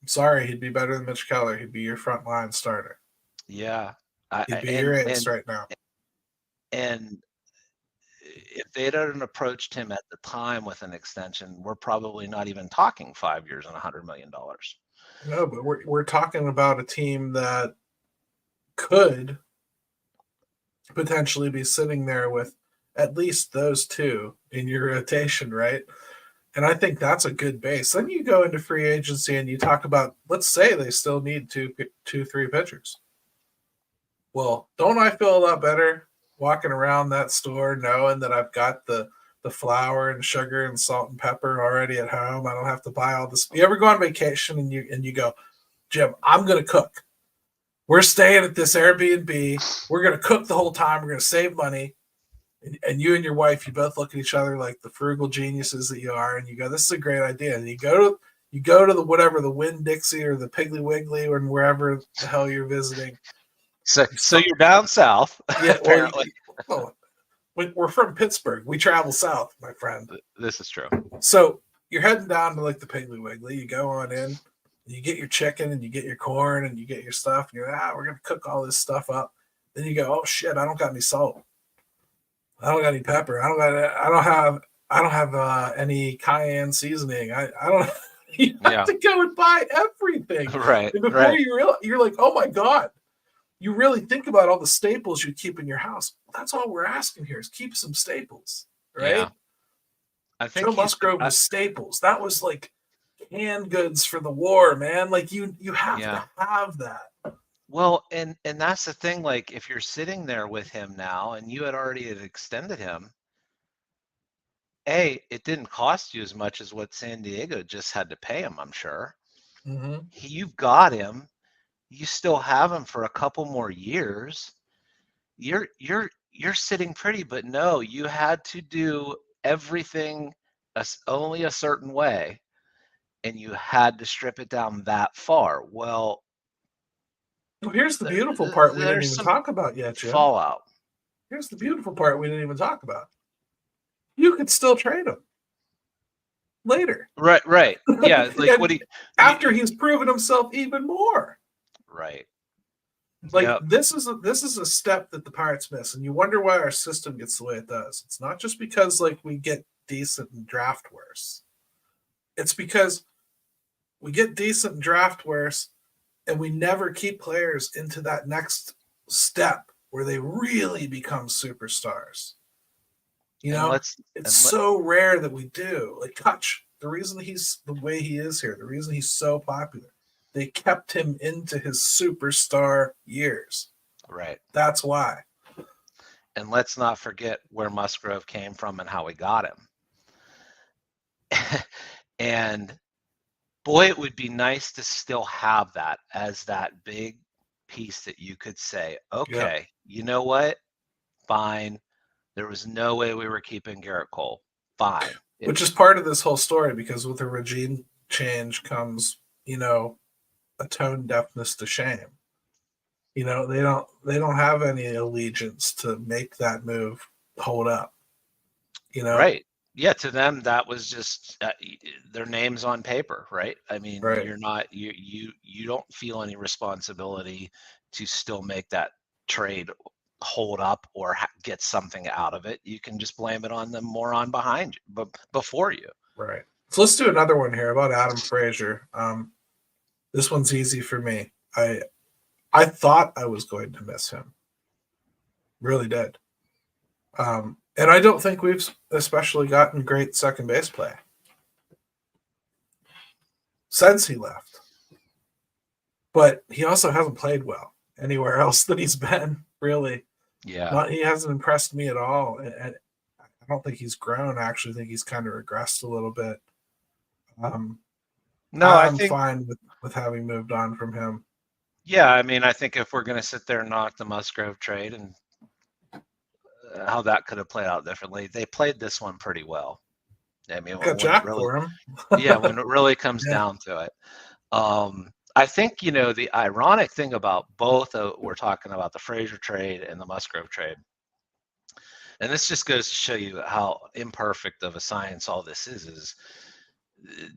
I'm sorry, he'd be better than Mitch Keller. He'd be your front line starter. Yeah, he'd be your ace right now. And if they hadn't approached him at the time with an extension, we're probably not even talking 5 years and $100 million. No, but we're talking about a team that could potentially be sitting there with at least those two in your rotation, right? And I think that's a good base. Then you go into free agency and you talk about, let's say they still need two, 3 pitchers. Well, don't I feel a lot better walking around that store knowing that I've got the flour and sugar and salt and pepper already at home? I don't have to buy all this. You ever go on vacation and you go, Jim, I'm going to cook. We're staying at this Airbnb. We're going to cook the whole time. We're going to save money. And you and your wife, you both look at each other like the frugal geniuses that you are, and you go, this is a great idea. And you go to the whatever, the Winn-Dixie or the Piggly Wiggly or wherever the hell you're visiting. So you're down south. Yeah, apparently. Well, we're from Pittsburgh. We travel south, my friend. This is true. So you're heading down to like the Piggly Wiggly. You go on in. You get your chicken and you get your corn and you get your stuff. And you're like, we're going to cook all this stuff up. Then you go, oh, shit, I don't got any salt. I don't got any pepper. I don't have any cayenne seasoning. I don't. You have to go and buy everything. Right. And before you realize, you're like, oh my God. You really think about all the staples you keep in your house. That's all we're asking here is keep some staples, right? Yeah. I think Joe Musgrove was staples. That was like canned goods for the war, man. Like you have to have that. Well, and that's the thing. Like, if you're sitting there with him now, and you had already extended him, it didn't cost you as much as what San Diego just had to pay him. I'm sure. Mm-hmm. You've got him. You still have him for a couple more years. You're sitting pretty, but no, you had to do everything only a certain way, and you had to strip it down that far. Well, here's the beautiful part we didn't even talk about yet, Jim. Fallout. Here's the beautiful part we didn't even talk about. You could still trade him. later. Right. Yeah, like what after he's proven himself even more. Right. Like Yep. this is a step that the Pirates miss, and you wonder why our system gets the way it does. It's not just because like we get decent and draft worse. It's because we get decent and draft worse, and we never keep players into that next step where they really become superstars. You know, it's so rare that we do. Like Kutch, the reason he's the way he is here, the reason he's so popular, they kept him into his superstar years. Right. That's why. And let's not forget where Musgrove came from and how we got him. And boy, it would be nice to still have that as that big piece that you could say, okay, you know what? Fine. There was no way we were keeping Garrett Cole. Fine. Which is part of this whole story, because with a regime change comes, you know, a tone deafness to shame. You know, they don't have any allegiance to make that move hold up. You know, right? Yeah, to them that was just their names on paper, right? I mean, right. You're not you don't feel any responsibility to still make that trade hold up or get something out of it. You can just blame it on the moron behind you, but before you. Right. So let's do another one here about Adam Frazier. This one's easy for me. I thought I was going to miss him. Really did. And I don't think we've especially gotten great second base play since he left. But he also hasn't played well anywhere else that he's been, really. Yeah. He hasn't impressed me at all. And I don't think he's grown. I actually think he's kind of regressed a little bit. I'm fine with having moved on from him. Yeah, I mean, I think if we're going to sit there and knock the Musgrove trade and how that could have played out differently, they played this one pretty well. I mean, got Jack for him. Yeah, when it really comes down to it. I think, you know, the ironic thing about both, we're talking about the Frazier trade and the Musgrove trade, and this just goes to show you how imperfect of a science all this is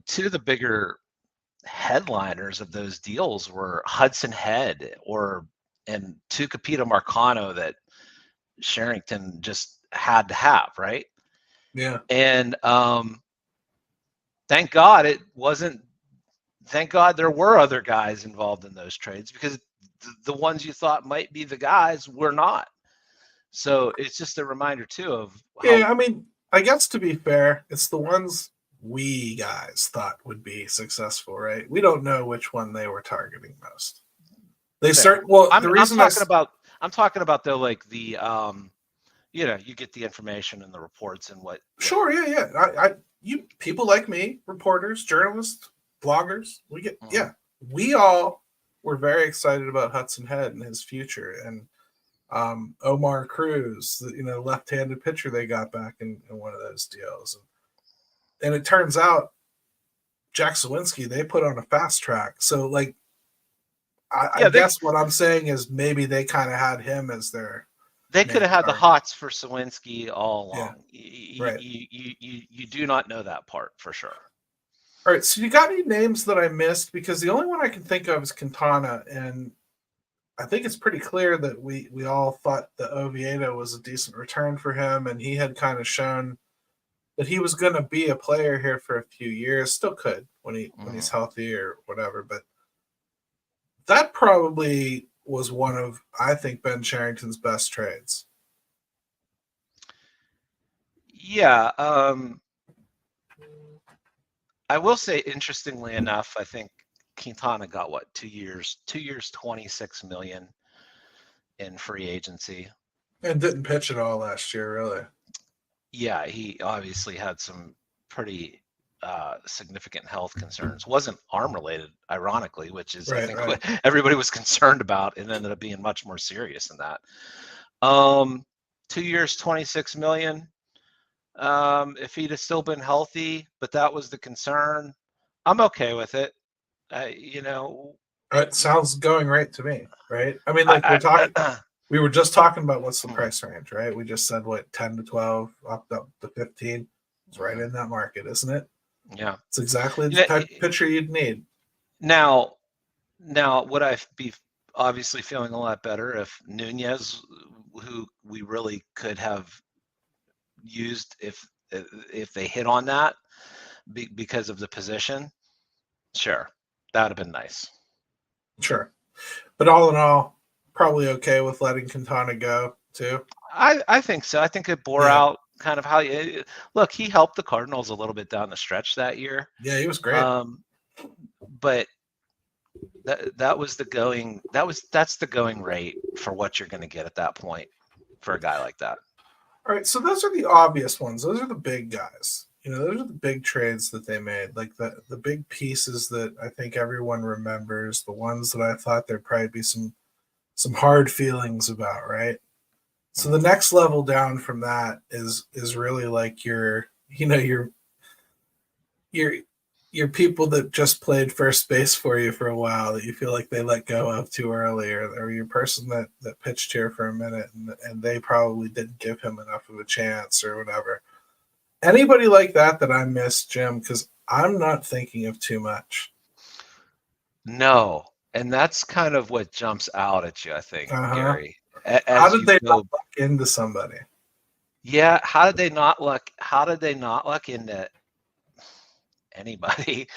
two of the bigger headliners of those deals were Hudson Head and Tucapita Marcano that Sherrington just had to have, right? Yeah. And thank God it wasn't. Thank God there were other guys involved in those trades, because the ones you thought might be the guys were not. So it's just a reminder too of yeah. I mean, I guess to be fair, it's the ones we guys thought would be successful, right? We don't know which one they were targeting most. I'm talking about though, like the you know, you get the information and the reports and what. Sure, yeah. You people like me, reporters, journalists, bloggers, we all were very excited about Hudson Head and his future, and Omar Cruz, the left-handed pitcher they got back in one of those deals. And it turns out Jack Sawinski, they put on a fast track. So, like, I guess what I'm saying is maybe they kind of had him as their. They could have had the hots for Sawinski all along. Yeah, right. You do not know that part for sure. All right, so you got any names that I missed? Because the only one I can think of is Quintana, and I think it's pretty clear that we all thought that Oviedo was a decent return for him, and he had kind of shown that he was going to be a player here for a few years. Still could when he's healthy or whatever, but that probably was one of, I think, Ben Sherrington's best trades. Yeah, I will say, interestingly enough, I think Quintana got 2 years, 26 million in free agency, and didn't pitch at all last year, really. Yeah, he obviously had some pretty significant health concerns. Wasn't arm related, ironically, which is I think what everybody was concerned about. It ended up being much more serious than that. 2 years, 26 million. If he'd have still been healthy, but that was the concern, I'm okay with it. It sounds going right to me, right? I mean, like we were just talking about what's the price range, right? We just said 10 to 12, up to 15. It's right in that market, isn't it? Yeah. It's exactly the type of pitcher you'd need. Now, would I be obviously feeling a lot better if Nunez, who we really could have used if they hit on that because of the position? Sure, that would have been nice. Sure. But all in all, probably okay with letting Quintana go too. I think so. I think it bore out kind of how look. He helped the Cardinals a little bit down the stretch that year. Yeah, he was great. But that was the going. That's the going rate for what you're going to get at that point for a guy like that. All right, so those are the obvious ones. Those are the big guys. Those are the big trades that they made, like the big pieces that I think everyone remembers, the ones that I thought there'd probably be some hard feelings about, right? So the next level down from that is really like your people that just played first base for you for a while that you feel like they let go of too early, or your person that pitched here for a minute and they probably didn't give him enough of a chance or whatever. Anybody like that I miss, Jim, because I'm not thinking of too much. No, and that's kind of what jumps out at you, I think, Gary. How did they not luck into somebody? Yeah, how did they not luck into anybody?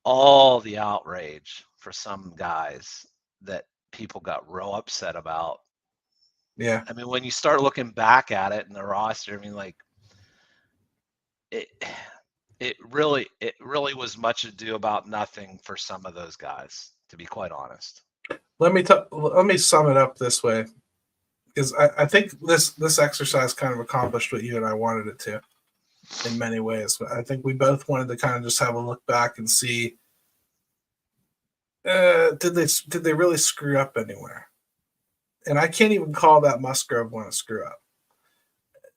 All the outrage for some guys that people got real upset about. Yeah. I mean, when you start looking back at it in the roster, I mean, like it really was much ado about nothing for some of those guys, to be quite honest. Let me sum it up this way, because I think this exercise kind of accomplished what you and I wanted it to in many ways. But I think we both wanted to kind of just have a look back and see, did they really screw up anywhere? And I can't even call that Musgrove one a screw up.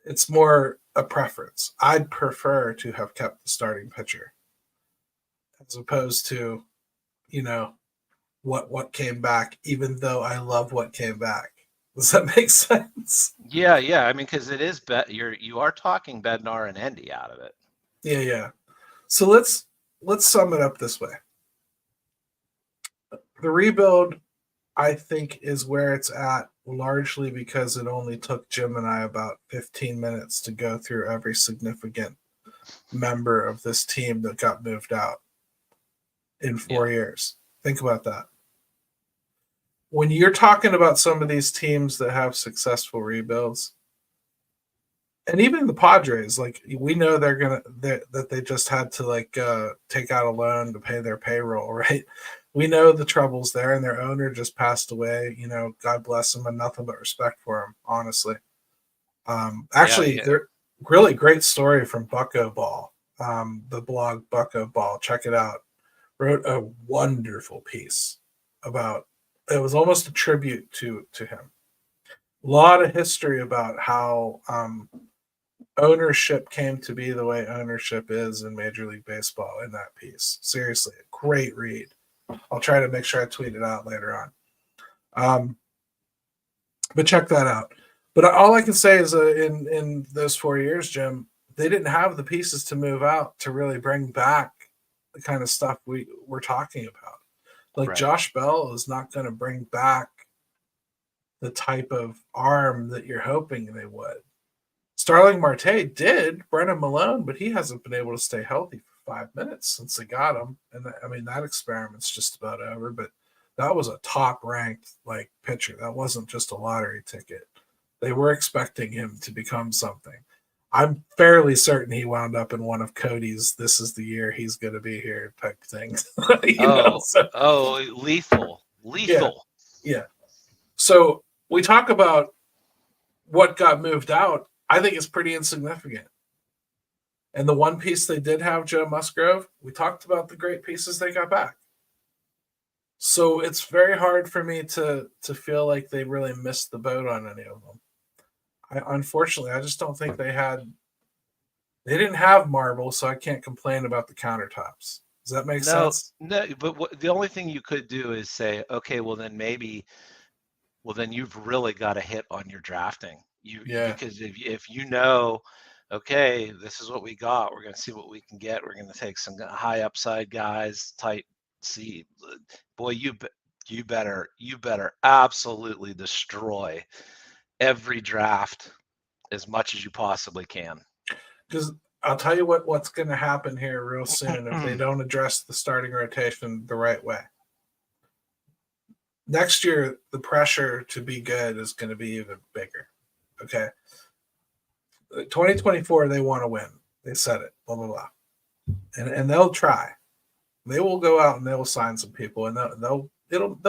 It's more a preference. I'd prefer to have kept the starting pitcher as opposed to, what came back, even though I love what came back. Does that make sense? Yeah. I mean, because it is you are talking Bednar and Endy out of it. Yeah. So let's sum it up this way. The rebuild, I think, is where it's at, largely because it only took Jim and I about 15 minutes to go through every significant member of this team that got moved out in 4 years. Think about that. When you're talking about some of these teams that have successful rebuilds, and even the Padres, like, we know that they just had to take out a loan to pay their payroll, right? We know the troubles there, and their owner just passed away. God bless him, and nothing but respect for him, honestly. They're really great story from Bucko Ball, the blog Bucko Ball. Check it out. Wrote a wonderful piece about. It was almost a tribute to him. A lot of history about how ownership came to be the way ownership is in Major League Baseball in that piece. Seriously, a great read. I'll try to make sure I tweet it out later on. But check that out. But all I can say is in those 4 years, Jim, they didn't have the pieces to move out to really bring back the kind of stuff we're talking about. Like, right. Josh Bell is not going to bring back the type of arm that you're hoping they would. Starling Marte did, Brennan Malone, but he hasn't been able to stay healthy for 5 minutes since they got him. And that experiment's just about over, but that was a top-ranked pitcher. That wasn't just a lottery ticket. They were expecting him to become something. I'm fairly certain he wound up in one of Cody's "this is the year he's going to be here" type things. Lethal. Yeah. So we talk about what got moved out. I think it's pretty insignificant. And the one piece they did have, Joe Musgrove, we talked about the great pieces they got back. So it's very hard for me to feel like they really missed the boat on any of them. Unfortunately, I just don't think they didn't have marble, so I can't complain about the countertops. Does that make sense? No, but the only thing you could do is say, okay, well then you've really got to hit on your drafting. Because if you know okay, this is what we got. We're going to see what we can get. We're going to take some high upside guys, tight seed. Boy, you better absolutely destroy every draft as much as you possibly can. Because I'll tell you what's going to happen here real soon if they don't address the starting rotation the right way. Next year, the pressure to be good is going to be even bigger. Okay. 2024, they want to win. They said it, blah, blah, blah. And they'll try. They will go out and they will sign some people, and they'll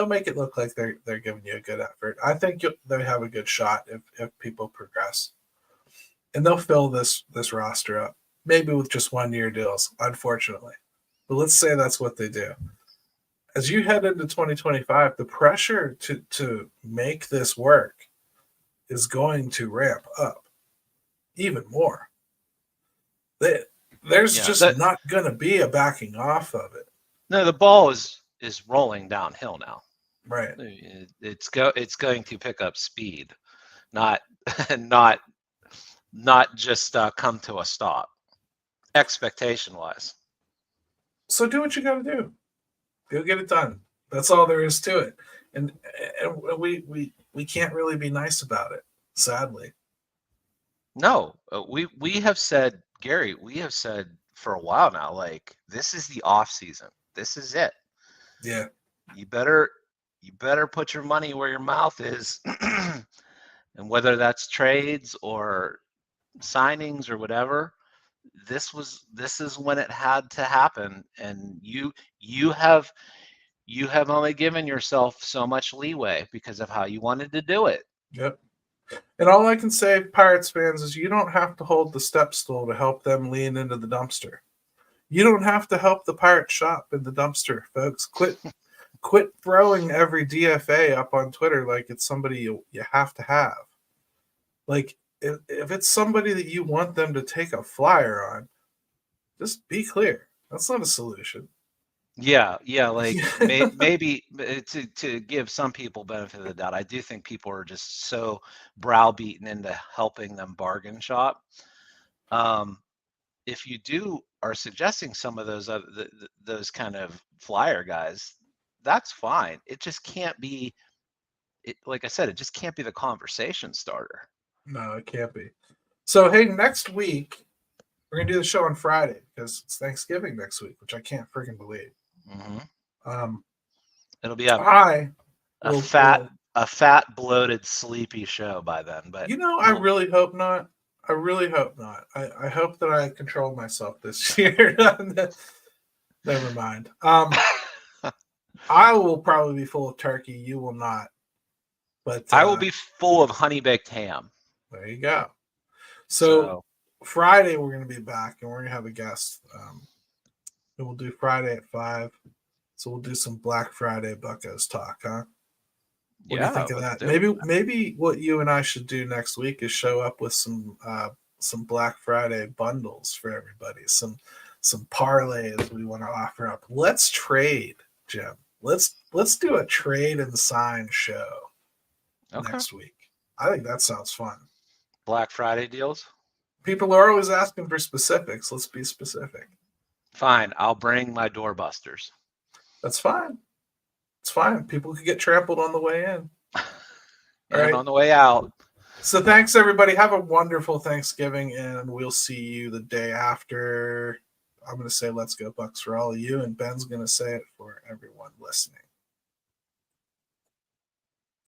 make it look like they're giving you a good effort. I think they have a good shot if people progress. And they'll fill this roster up, maybe with just 1-year deals, unfortunately. But let's say that's what they do. As you head into 2025, the pressure to make this work is going to ramp up even more. There's not going to be a backing off of it. No, the ball is rolling downhill now. Right. It's going to pick up speed, not just come to a stop, expectation wise. So do what you got to do. Go get it done. That's all there is to it. And we can't really be nice about it, sadly. No, we have said, Gary, we have said for a while now, like, this is the off season. This is it. Yeah. You better put your money where your mouth is. And whether that's trades or signings or whatever, this is when it had to happen. And you have only given yourself so much leeway because of how you wanted to do it. Yep. And all I can say, Pirates fans, is you don't have to hold the step stool to help them lean into the dumpster. You don't have to help the Pirates shop in the dumpster, folks. Quit throwing every DFA up on Twitter like it's somebody you have to have. Like, if it's somebody that you want them to take a flyer on, just be clear. That's not a solution. Yeah, like maybe to give some people benefit of the doubt, I do think people are just so browbeaten into helping them bargain shop. If you are suggesting some of those kind of flyer guys, that's fine. It just can't be. Like I said, it just can't be the conversation starter. No, it can't be. So hey, next week we're gonna do the show on Friday because it's Thanksgiving next week, which I can't freaking believe. Mm-hmm. It'll be a fat, bloated, sleepy show by then. But I really hope not. I really hope not. I hope that I control myself this year. Never mind. I will probably be full of turkey. You will not. But I will be full of honey baked ham. There you go. So Friday we're going to be back and we're going to have a guest. And we'll do Friday at 5. So we'll do some Black Friday Buccos talk, huh? What do you think of that? Maybe what you and I should do next week is show up with some Black Friday bundles for everybody, some parlays we want to offer up. Let's trade, Jim. Let's do a trade and sign show next week. I think that sounds fun. Black Friday deals? People are always asking for specifics. Let's be specific. Fine. I'll bring my doorbusters. That's fine. It's fine. People could get trampled on the way in. And on the way out. So thanks, everybody. Have a wonderful Thanksgiving, and we'll see you the day after. I'm going to say let's go Bucs for all of you, and Ben's going to say it for everyone listening.